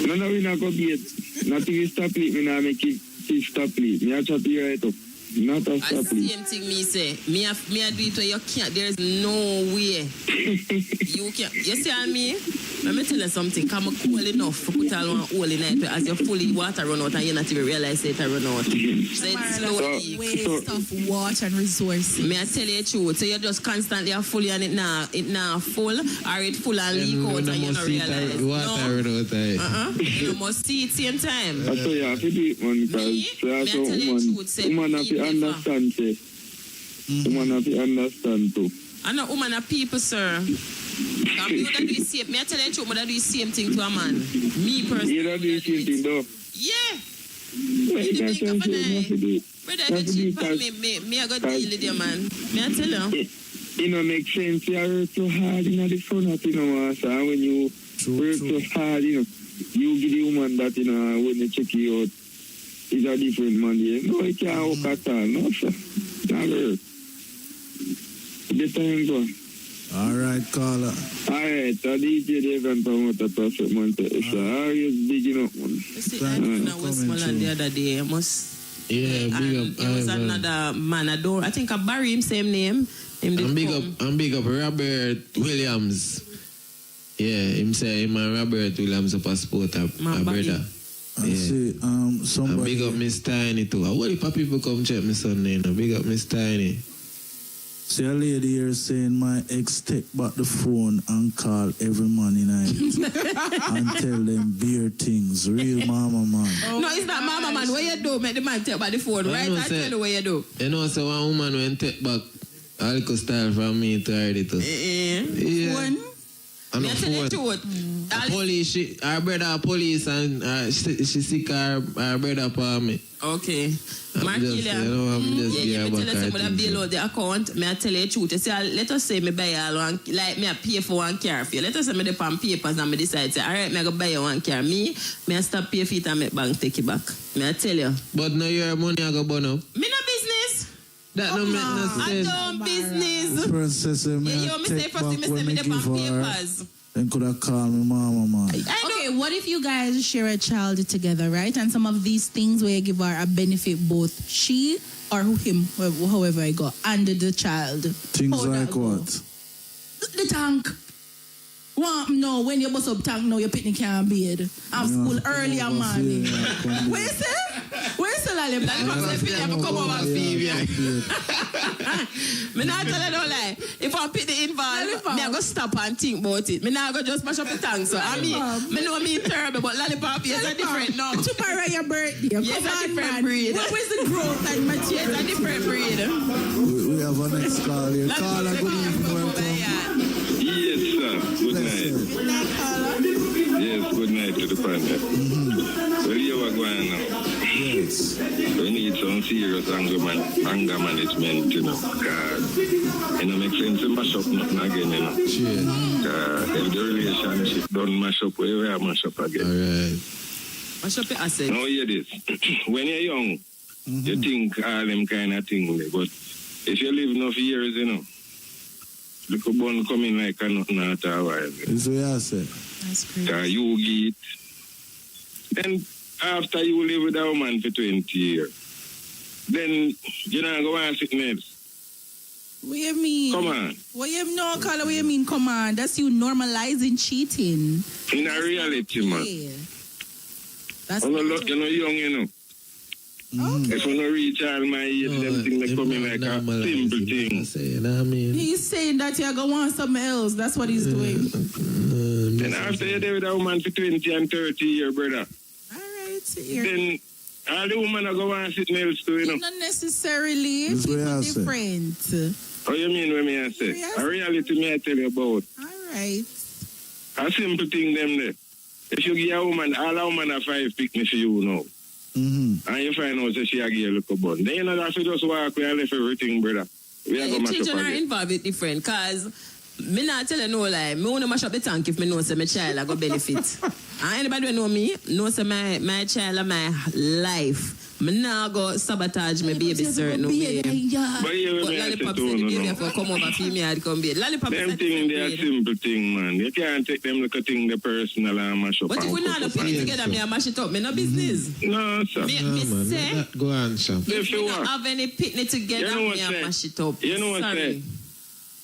No, we not go be it. Not if you stop it, me not make it stop it. Me a chop you right up. Not a And stop it. same thing me say. Me a do it where you can't. There is no way. You can't. You see on me? Let me tell you something. Come cool enough to put all one hole in it as you fully water run out and you not even realize it run out. So it's slowly. Waste of water and resources. Me I tell you the truth. So you just constantly are fully and it now full or it full and leak out and you not realize. Water run out. You must see it same time. I tell you, I feel it, man, Me? because Me I tell you the truth, say woman have me to never. understand, say. Woman have to understand, too. I know woman are people, sir. Come you that do the same. Me I tell you the truth, but I do the same thing to a man. Me personally. You don't do the same thing, though. Yeah. Well, You that's think of what you have to do. Brother, That's if you cheat because- on me I go deal with you, man. Me I tell you. It don't make sense. You work so hard in the front of you know, master. And when you work so hard, you know, you give the woman that, you know, when they check you out, it's a different man. You know, it can't work at all. No, sir. Not work. The time go. All right, caller. All right, the DJ Devon promoter perfect man. So always digging up, man. You see, I Thank you in for Westmoreland coming the other day. I must. Yeah, big And up. there was Ivan. another man. I think I Barry him same name. Him did come. I'm big up Robert Williams. Yeah, him say him and Robert Williams up a sport a Man, brother. I Yeah. see, And somebody. big up Miss Tiny too. What if people come check me Sunday? No? Big up Miss Tiny. See a lady here saying my ex take back the phone and call every morning night and tell them beer things. Real mama man. No, it's not mama man. What you do? Make the man take back the phone, I right? know, I sir. tell you what you do. You know, so one woman went take back a little style from me to her too. Eh. Yeah. One. On Me the tell you the phone. truth. Police, her brother police, and she sick her brother for me. Okay. Mark I'm just, Killian. you know, I'm just Yeah, me back tell you something, I at bail out the account, me I tell you the truth. You see, let us say me buy all one, like me I pay for one car for you. Let us say me dey on papers and me decide, say, all right, me I go buy you one car. Me I stop pay for it and make bank take it back. Me I tell you. But now your money I go burn up. Me no business. That no make no I sense. don't business. This person say me Yeah, I you me say take first, back me say when me me dey on give her. papers. Then could have called me mama, man. Okay, what if you guys share a child together, right? And some of these things where you give her a benefit both she or him, however I go, and the child. Things How that like go? what? The tank. No, when you bust up tank, no, your picnic can't be it. I'm school early and morning. Where you say? Where you say, Lollipop? Lollipop say, "Pick up, come over, Phoebe." Me not tell you no lie. If I pick the involved, me I go stop and think about it. Me not go just mash up the tank. So I mean, me know me terrible, but Lollipop is a different no. Tomorrow your birthday. Yes, Come a on, different man. breed. Where's the growth and maturity? It's a different breed. We have a next call here. Call and good evening, welcome. Yes, sir. Good Bless night. you. Good night, Carla. Yes, good night to the panel. Well, you are going now. Yes. We need some serious anger management, you know. You know, make sense to mash up nothing again, you know. If the relationship don't mash up, we will mash up again. Alright. Mash up your assets. Now hear this. When you're young, you think all them kind of things, but if you live enough years, you know, look up one coming like a nothing at a while. This way I say. That's great. You get. Then after you live with a woman for 20 years, then you know go on something else. What you mean? Come on. What you know, Carla? What you mean? Come on. That's you normalizing cheating. In a reality, man. Yeah. That's You know, young, you know. If you don't reach all my age, them things they come in like a simple thing. You know what I mean? He's saying that you're going to want something else. That's what he's doing. Then after you're there with a woman for 20 and 30 years, brother, All right. Here. then all the women are going to something else too, you know. Not necessarily. This way People I say. different. How you mean when me I say? Yes. A reality me I tell you about. All right. A simple thing them there. If you give a woman, all a woman have 5 picnic for you now. And you find out that she a give a little bun. Then you know that you just walk away and left everything, brother. We are going to mash up Children are again. involved with different, cause me not tell you no lie. Me wanna mash up the tank if me know say my child I go benefit. And anybody who know me know say my child and my life. Me not go sabotage my baby certain way. But here But we may Lollipop say say the too, baby no. for come over female come be. Lollipop is Them a thing, they are different breed. simple thing, man. You can't take them little thing, the personal and mash up. But if and we not cut put up it and- together, me I mash it up. Me no business. No, sir. Me Man, say let that go on, Sam. If if you we don't want. have any picnic together, You know what me I say? mash it up. You know what Sorry. say?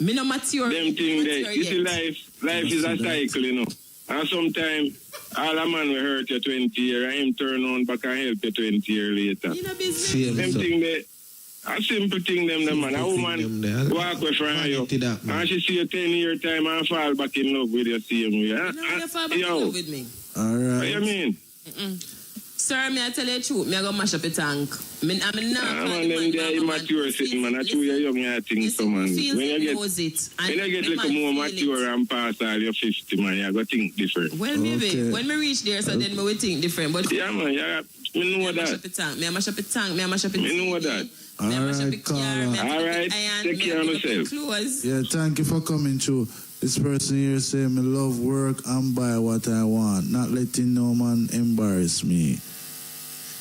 Me no mature. Them thing there. mature You see, yet. life is a cycle, you know. And sometimes all a man will hurt you 20 years and him turn on back and help you 20 years later. You know business. Same Them stuff. thing there. A simple thing them, the man. A Simple thing woman them there. walk away from you. Vanity that, man. And she see you 10-year time and fall back in love with you same way. You know you fall back in Yo, love with me. All what right. you mean? Sir, me I tell you the truth, me I go mash up a tank. I'm not Man, them there immature sitting, man. I chew you young, you think so, man. When you get when you get like more mature and pass all your 50, man, you go think different. Well, maybe Okay. when me reach there, so then me will think different. But Yeah, man, yeah, me know me mash that. up a tank, me I mash up a tank, me I mash up a Me know that. Me I mash up a Alright, car, Carla. me I mash up Alright, a iron, take me care I of mash up a yourself. clothes. Yeah, thank you for coming through. This person here say me love work and buy what I want, not letting no man embarrass me.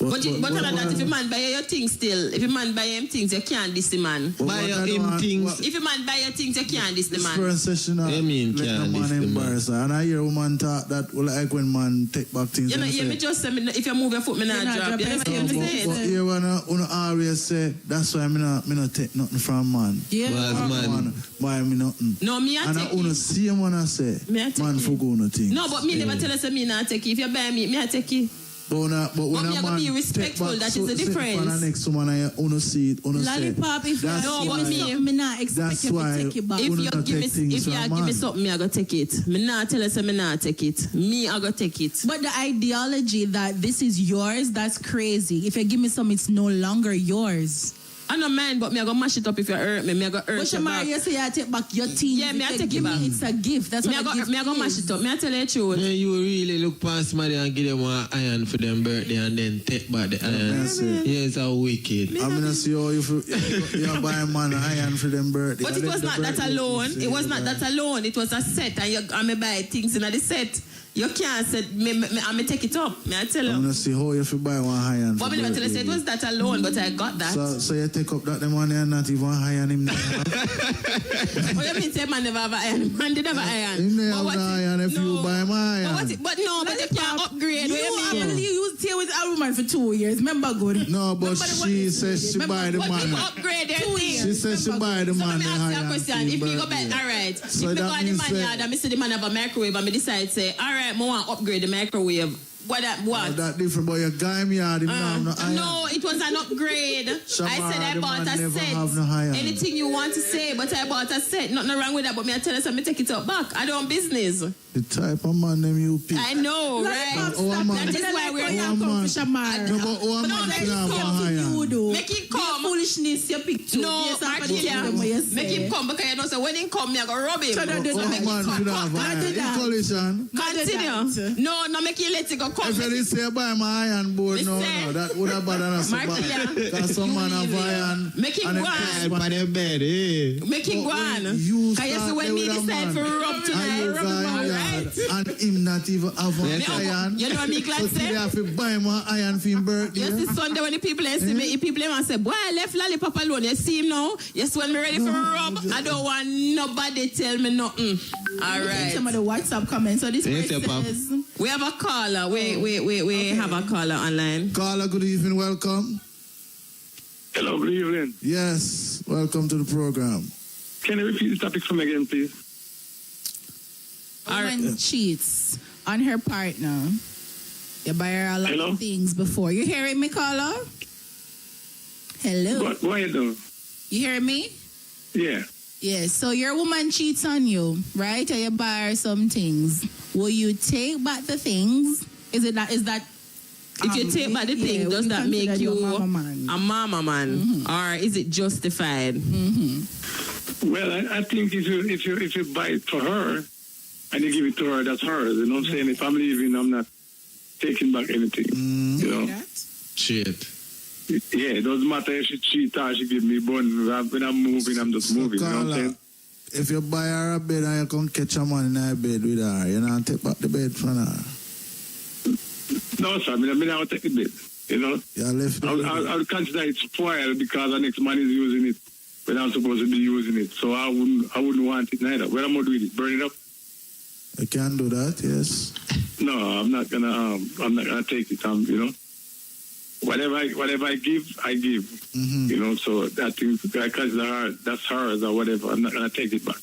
But other than that, if a man buy your things still, if a man buy him things, you can't diss the man. Buy him things. If a man buy your things, you can't diss the This man. first session, You mean let can't no diss man the man. embarrass her. And I hear woman talk that, well, like when man take back things. You know, and yeah, say, me just say, if you move your foot, me not not drop. drop You it. understand what I'm Yeah, saying? but here when I always say, that's why me not take nothing from man. Yeah. Was man. Man, buy me nothing. No, me I And I take wanna it. see him when I say, Me I take man it. for go no thing. No, but me never tell us that me not take it. If you buy me I take it. But when me a I go man be take respectful, back that is the something difference. from the next woman, I wanna see it, wanna say. Lollipop, if you That's give why- me something, me not expect That's you to why take it back. if If Who you not give me take things if you from give me man? something, me I go take it. Me not tell us me not take it. Me I go take it. But the ideology that this is yours, that's crazy. If you give me some, it's no longer yours. I don't mind, but me I go mash it up if you hurt me. Me I go hurt But you Shamar, back. you say I take back your team. Yeah, me I You take it give back. me, it's a gift. That's Me what I a gift go mash is. it up. Me I tell you the truth. Yeah, you really look past somebody and give them one iron for them birthday and then take back the iron. That's it. Yeah, it's a wicked. I'm gonna see how you buy a man iron for them birthday. But it was not that alone. It was not that alone. It was a set, and I me buy things in the set. You can't say me take it up. Me I tell I'm you. gonna see how you buy one iron. But me never tell you say it was that alone, but I got that. So you take up that the money and not even iron him. What you mean say man never have iron? Man did have iron. Him never But have what the iron if you buy my iron. But you can't upgrade. What you mean? You stay with a woman for 2 years. Remember good. No, but Remember what she you says she Remember buy the But man. people upgrade their things. She says she buy the So man let me the ask you a iron. question. for If his you go birthday. back, all right. So if you that go in the means man that- yard and me see the man have a microwave and me decide say, all right, I want to upgrade the microwave. What? That different, but your guy me had him now no iron. No, it was an upgrade. I said I the bought man a never set. have no iron. Anything you want to say, but I bought a set. Nothing wrong with that, but me I tell you something, take it up back. I don't business. The type of man them you pick. I know, right? Oh, man. That is why we're Oh, here. man. Shamar. No, but one But no, man let can it have come a to iron. You do. Make it come. Your foolishness, you pick two. No, Yes, I'm Markelia, gonna do what you make say. him come because you know, so when he come, me I go rub him. So don't do Oh, that. man should have Don't iron. do In that. collision. Continue. No, make you let it go. Come. If you say buy my iron board, no, that would have bad enough. Markelia, Because some man have iron. Make him and go it on. costs By the bed, eh? Make him go But on. when you Because you see start when there me with a decide man, for rub and tonight, you rub go him in all yard, right. and him not even have an Yes, iron. You know what me glad So say? today I have to buy my iron for him birthday. Yes, it's Sunday when the people see me, the people and say, boy, I left Lollipop alone. You see him now? Yes, when me ready for a rub, I don't want nobody tell me nothing. All right. Some of the WhatsApp comments. So this Yes, person Pop. says, We have a caller. We have a caller online. Carla, good evening, welcome. Hello, good evening. Yes, welcome to the program. Can you repeat the topic for me again, please? a woman cheats on her partner. You buy her a lot Hello? of things before. You hearing me, caller? Hello. Go ahead, though. You hearing me? Yeah. Yes. So your woman cheats on you, right? And you buy her some things. Will you take back the things? Is that If you take back the thing, yeah, does we that consider make you you a mama man? a mama man? Or is it justified? Well, I think if you buy it for her and you give it to her, that's hers. You know what I'm saying? If I'm leaving, I'm not taking back anything. You know? Shit. Yeah, it doesn't matter if she cheat or she give me bun. When I'm moving, I'm just moving. You know what I'm saying? If you buy her a bed and you come catch a man in her bed with her, you know, take back the bed from her. No, sir. I mean, I will take the bed. You know? You left the I'll consider it spoiled because the next man is using it when I'm supposed to be using it. So I wouldn't want it neither. What am I doing? Burn it up? You can do that, yes. No, I'm not gonna take it. You know, whatever I give, I give. Mm-hmm. You know, so that thing because that's hers or whatever. I'm not gonna take it back.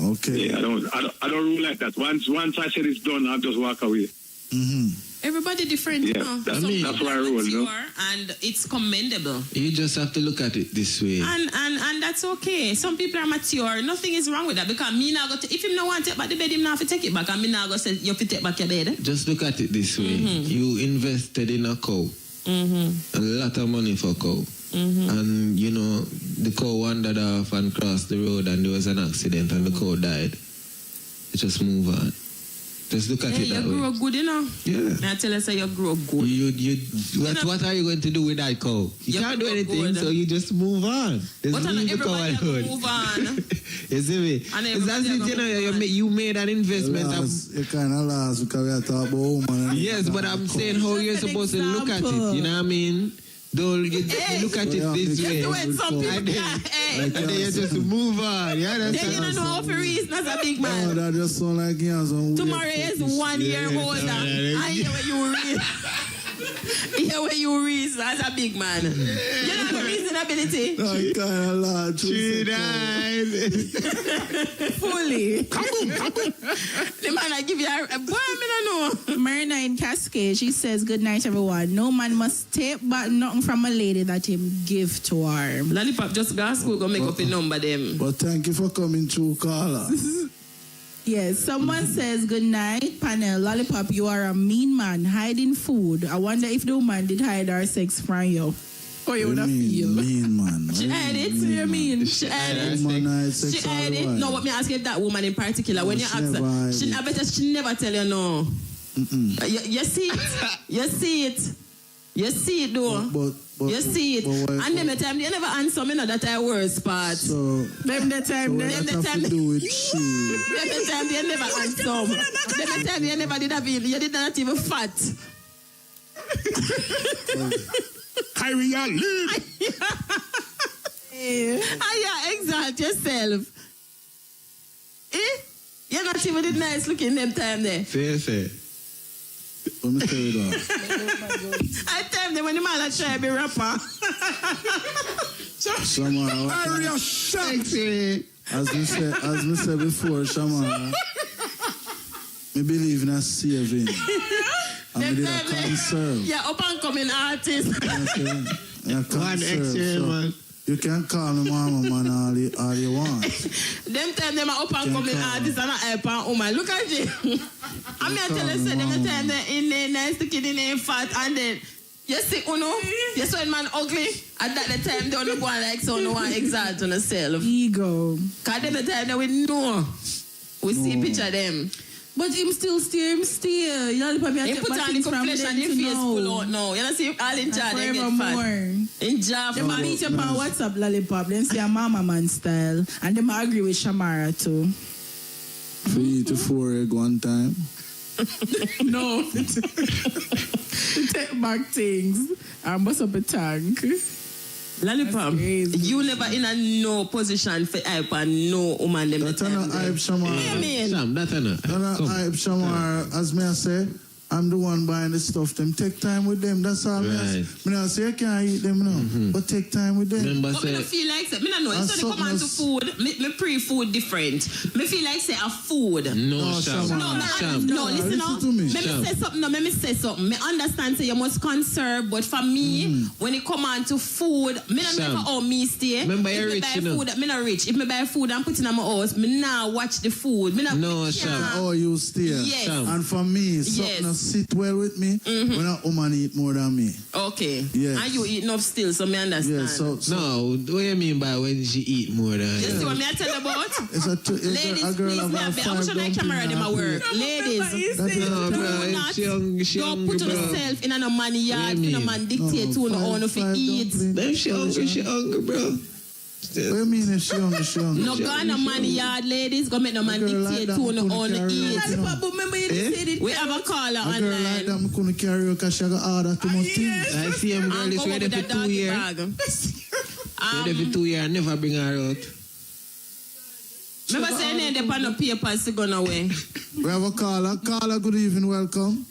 Okay. Yeah, I don't rule like that. Once I said it's done, I'll just walk away. Mm-hmm. Everybody different. Yeah, you know. that's- Some that's people why I are roll, you know. mature and it's commendable. You just have to look at it this way. And that's okay. Some people are mature. Nothing is wrong with that because me now go if him no want to take back the bed, him now have to take it back. And me now go say you have to take back your bed. Just look at it this way. You invested in a cow. A lot of money for a cow. And, you know, the cow wandered off and crossed the road and there was an accident and the cow died. You just move on. Just look at Hey, it that you grow way. good, you know. Yeah. I tell you, say you grow good. What are you going to do with that cow? You You can't do grow anything, good. so you just move on. Just But leave the cow everybody have to alone. move on. You see me? And It's as everybody if, have to you know, move on. you made an investment. You kind of lost because we are talking about woman. and Yes, but I'm saying how you're Just an supposed to look at it. example. You know what I mean? Don't you look at it this way. You when some people And then, hey, and then you just move on. You then you understand? don't know how to reason as a big Oh, man. that just sound like you have some Tomorrow weird is fetish. 1 year older. I hear when you reason. Hear when you reason as a big man. You don't have reasonability. No, you kind of lost. She died. fully. The man I give you a boy, me don't know. Marina in Cascade, she says, good night, everyone. No man must take back nothing from a lady that him give to her. Lollipop just go to school, go make up a number them. But thank you for coming through, Carla. Yes, someone says, good night, panel. Lollipop, you are a mean man, hiding food. I wonder if the woman did hide her sex from you. Oh, you would have feel. Mean, man. She had it. So you mean? She had it. Womanize She had it. No, what me ask if that woman in particular, when you she ask never her, had it. I bet she never tell you no. You see it. You see it. You see it though. But You see it. but why- And them the time they never answer me, no, that I worst part. So, Them the time. what them that the have to time- do with she? Them the time they never answer. Them the time you never did have it. You did not even fat. Kyrie, leave. Yeah, exalt yourself. You're not even the nice looking them time there. Say. Let me tell you that. I tell them when the man try to be rapper. Shamara, Area sexy. as me said before, Shamara, me believe in a saving. And me did a conserve. Yeah, up and coming artist. Okay? And a One conserve. X-ray, So man. you can call me mama man all you want. Them time them are up and coming come. artists and a help and woman. Look at you. I mean, I tell you, say them the time they in there nice, the kid in there fat, and then you see, you saw a man ugly. At that the time, they don't go like so, no one exalt on herself. Ego. Cause them the time that we know, we see picture them. But him still steer, him still. You know, probably He put on the flesh and the face full out now. You know, see all in jar, they get fat. In jar, Them fat. beat up on WhatsApp lollipop. Them say a mama man style. And them agree with Shamara too. 3 to 4 egg one time. No. Take back things and bust up a tank. Lollipop, That's crazy. you never in a no position for hype and no woman them. That's not hype, Shamara. I mean, Sam, that's enough. That's not Come. hype, Shamara. As me I say, I'm the one buying the stuff. Them take time with them. That's all. Right. Me not say you can't eat them now, but take time with them. Remember but me say, don't feel like say, me no know. And It's when it come on to something food, me pre-food different. Me feel like say a food. no, No, Sam. Sam. No, Sam. no, listen now. to me. Let Sam. me say something. No, let me say something. Me understand say you must conserve, but for me, when it come on to food, me not Sam. know how me stay. Remember if you're me rich, buy you know. food, me not rich. If me buy food and put it in my house, me now watch the food. Me not. No, me Sam. can't. Oh, you steer. Yes. Sam. And for me, something Yes. that sit well with me when a woman eat more than me. Okay. Yes. And you eat enough still, so me understand. Yeah, so No, what do you mean by when she eat more than You see you? what me I tell you about? it's a Ladies, a girl please, have me a I'm five showing the camera in my dumpling work. Ladies, That is No, do bro, not she hungry, don't put bro. yourself in a man yard, What do you no mean? man dictate to no how to eat. Then she hungry, bro. What do you mean if she hungry, she hungry? No go on a man yard, ladies. Go make no man A girl like dictate that, to me no couldn't how to carry eat. out, you know. But remember you didn't say it. We have a caller A girl like that, online. I couldn't carry her because she got order too much things. I see him girl And is come up ready with for a 2 doggy years. bag. Ready for 2 years, never bring her out. Remember saying they depend on papers to go away. We have a caller. Caller, good evening, welcome.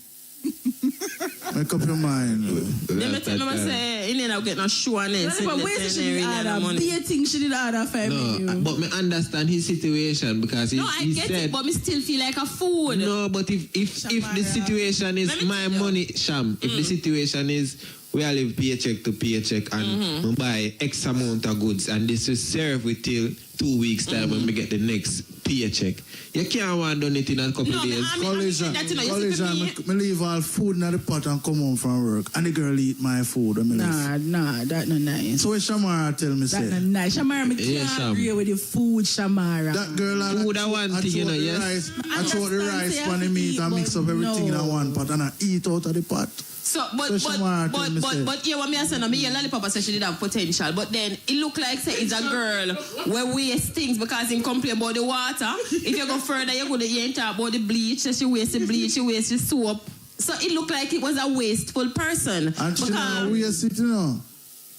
Make up your mind. Remember say you need to get no shoe on it. But where did she did order? Be a thing she did order for No, me. but me understand his situation because he, No, I he get said it, but me still feel like a food. no. But if the Shamara. situation is Let me my tell you. money, Sham, if the situation is we all live paycheck to paycheck and we buy X amount of goods and this will serve with till 2 weeks time when we get the next paycheck. You can't want done it in a couple No, of days. I mean Collision, that, you know, you see, for me- me leave all food in the pot and come home from work. And the girl eat my food. And me left. Nah, that not nice. So what Shamara tell me That say? not nice. Shamara, me Yes, can't Sam. agree with the food, Shamara. That girl Food are one thing, you know, yes? I throw the understand, rice say on the I meat eat, and mix but up everything in no. one pot and I eat out of the pot. So, but So Shamara tell me say- yeah, what me I say no, me hear Lollipop say she did have potential, but then it look like say it's a girl where waste things because he complain about the water. If you go further, you go to hear him talk about the bleach. So she waste the bleach, she waste the soap. So it looked like it was a wasteful person And she because know waste it, you know.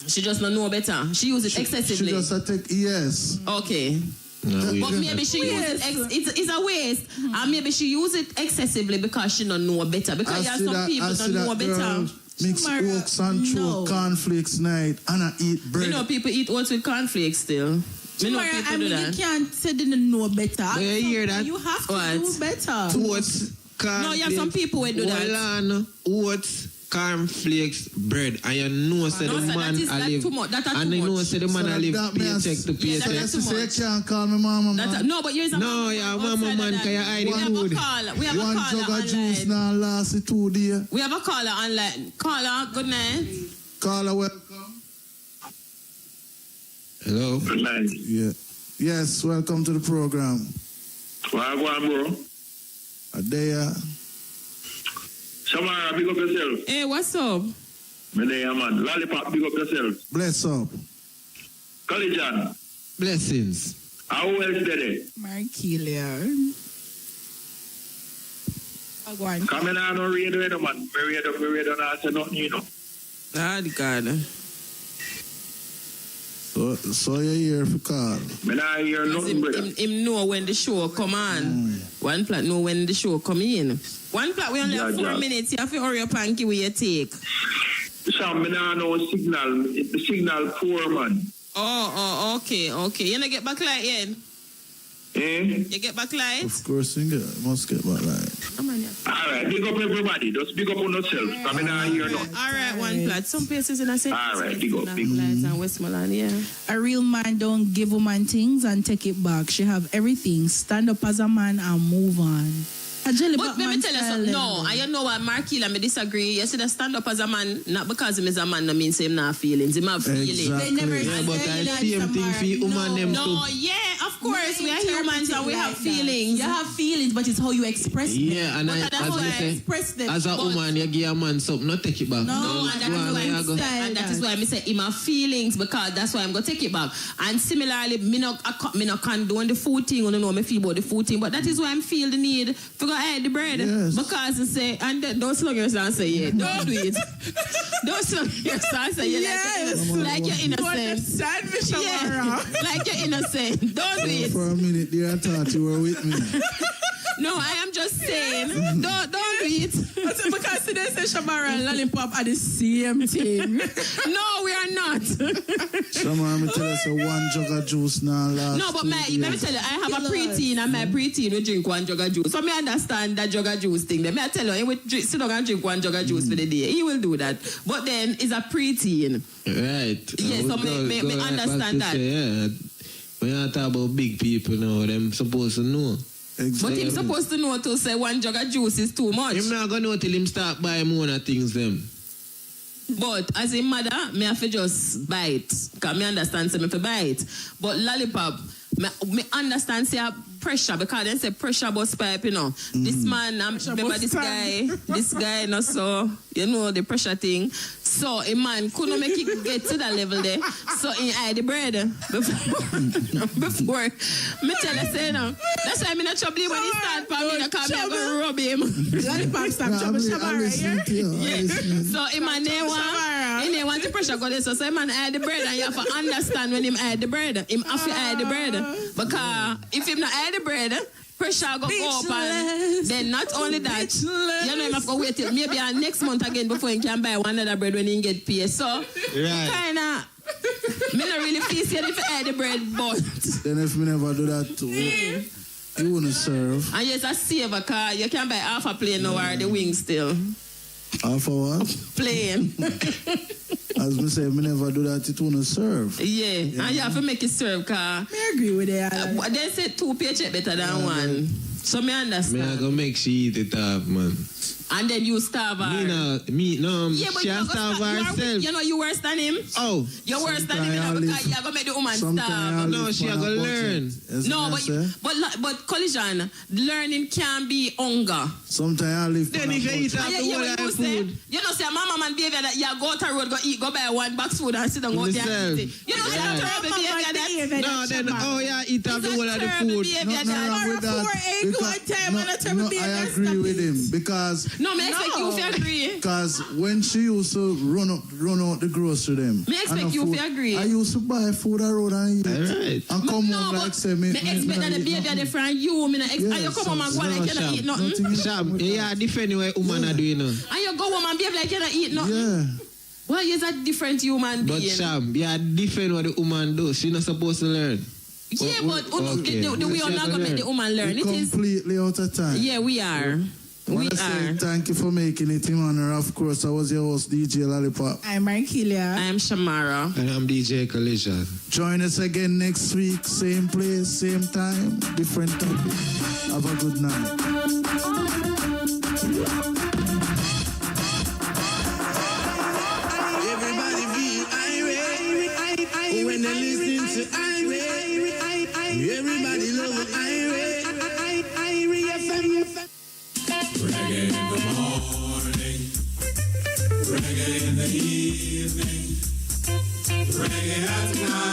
she just don't know better. She use it She excessively. just a take, yes. Okay. No, we- But maybe she use it, it's a waste. And maybe she use it excessively because she don't know better. Because there are some people I that see don't know that girl better. mix Shamara, oats and throw no. cornflakes night and I eat bread. You know people eat oats with cornflakes still. Me know Shamara, people I do mean, you that. can't say they don't know better. But you hear that? You have to What? do better. Oats, No, you have some people who do that. Hold on. Oats, cornflakes, bread. And you know say No, the sir, man that is- I that's live. too much. That are And too you know much. say the man I live that means- paycheck to Yeah, paycheck. that's That's too say you much. can't call me mama, man. No, but here's a No, yeah, mama outside of man, that. can you hide We the have a food? call. We have a One caller jug of juice online. now last 2 days. We have a caller online. Caller, good night. Caller, welcome. Hello? Nice. Yeah. Yes, welcome to the program. Well, go on, bro. Adea. Shamara, big up yourself. Hey, what's up? Me there, man. Lollipop, big up yourself. Bless up. Collegian, Blessings. how else today? Markelia. Go on. Come in on radio, man. Me radio, not say nothing, you know. God. So you're here for call. Me not hear nothing, brother. Him know when the show come on. One plot know when the show come in. One plot we only have 4 Yeah. minutes. You have to hurry up and give you take. Sam, me not know signal. The signal poor, man. Oh, okay. You not get back light yet? Eh? You get back light? Of course, you must get back line. All right, big up everybody. Just big up on yourself. Come in and hear nothing. All right, one plot. Some places in a city. All right, big up. Lights and Westmoreland, yeah. A real man don't give woman things and take it back. She have everything. Stand up as a man and move on. A jelly But let me Batman tell you style, something. them. No, and you know what, Markila, me disagree. You see, the stand up as a man, not because him is a man, no means him not feelings. Him have feelings. Exactly. They never Yeah, but say I that, see him thing for woman them No, too. yeah, of course. We are humans and we have Like that. feelings. You have feelings, but it's how you express them. Yeah, and But I, that's as how me I say, express them. as a But- woman, you give a man something, not take it back. No, and that Go is on, why you go. and that is why I say him have feelings because that's why I'm gonna take it back. And similarly, me no condone the food thing, I don't know me feel about the food thing, but that is why I feel the need to go ahead the bread. Yes. Because I say, and don't slug yourself and say yeah. Don't do it. Don't slug yourself and say yeah. Yes. Like you're innocent. Yeah. Like you're innocent. Don't do it. For a minute there, I thought you were with me. No, I am just saying. Don't do it. Because today say Shamara and Lollipop are the same thing. No, we are not. Someone me tell us one jug of juice now last. No, but 2 let me days. tell you, I have a preteen and my preteen will drink 1 jug of juice. So me understand that jug of juice thing. Then me I tell you, he will sit down and drink 1 jug of juice for the day. He will do that. But then it's a preteen. Right. Yeah, I so would me right back understand to that. say, yeah, when you talk about big people now, them supposed to know. But Exactly. him supposed to know to say 1 jug of juice is too much. Him not gonna know till him start buying more of things them. But as a mother, me have to just bite. Because me understand say me have to bite. But Lollipop, me understand say pressure because they say pressure bus pipe, you know. This man, remember this guy, no, so, you know, the pressure thing. So a man couldn't make it get to that level there. So he hide the bread before me tell you, say no. That's why I'm not trouble when he start for me, because I'm going to rub him. Lollipop stop No, trouble I'm Shamara, listening yeah? to you. I'm listening. So him and they want the pressure go there. So him and hide the bread, and you have to understand when him hide the bread. Him have to hide the bread. Because if him not hide the bread, pressure go up, and then not only that, you know him have to wait till maybe next month again before he can buy one other bread when he get paid. So kinda me not really feel safe if I hide the bread, but Then if me never do that too, you wouldn't serve. and yes, a saver car, you can buy half a plane now or the wings still. Half a what? Plane. As me say, me never do that, it wouldn't serve. Yeah, and you have to make it serve car. I agree with that. They say 2 paycheck better than one. So me Me I understand. gonna make she eat it up, man. And then you starve her. No, Yeah, but she you has starve herself. You know you worse than him. Oh, You're worse than him, you know, because you're gonna make the woman starve. No, she a go learn. No, but collision, learning can be hunger. Sometimes I live. Then if you eat up And the you hear whole what of you say? food. You know, say mama man behavior that you go to road, go eat, go buy 1 box food and sit down out there and eat it. You know, Yeah. that's terrible behavior that. No, then eat up the It's whole a of the terrible food. behavior Nothing that. wrong with that. 4 egg one time and a terrible no, I behavior, agree stop with it. him because No, me expect you to agree. when she used to run out the grocery them. Me expect and the you food, to agree. I used to buy food around and eat. Alright. And come No, home but like say me. me expect that the behavior they from you. Me not expect. Yeah, And you come home and go like you not eat nothing. Sham, yeah, defend what woman are doing now. And you go home and behave like you not eat nothing. Yeah. Well, you're a different human But being. Sham, yeah, defend what the woman do. She not supposed to learn. Yeah, but Okay. the way you're not going to make the woman learn. It is. Completely out of time. Yeah, we are. I We want to say are. thank you for making it in honor. Of course, I was your host, DJ Lollipop. I'm Markelia. I am Shamara. And I'm DJ Collision. Join us again next week, same place, same time, different topic. Have a good night. Everybody feel irate when they listen to Everybody love Irie FM. Reggae in the morning, reggae in the evening, reggae at night.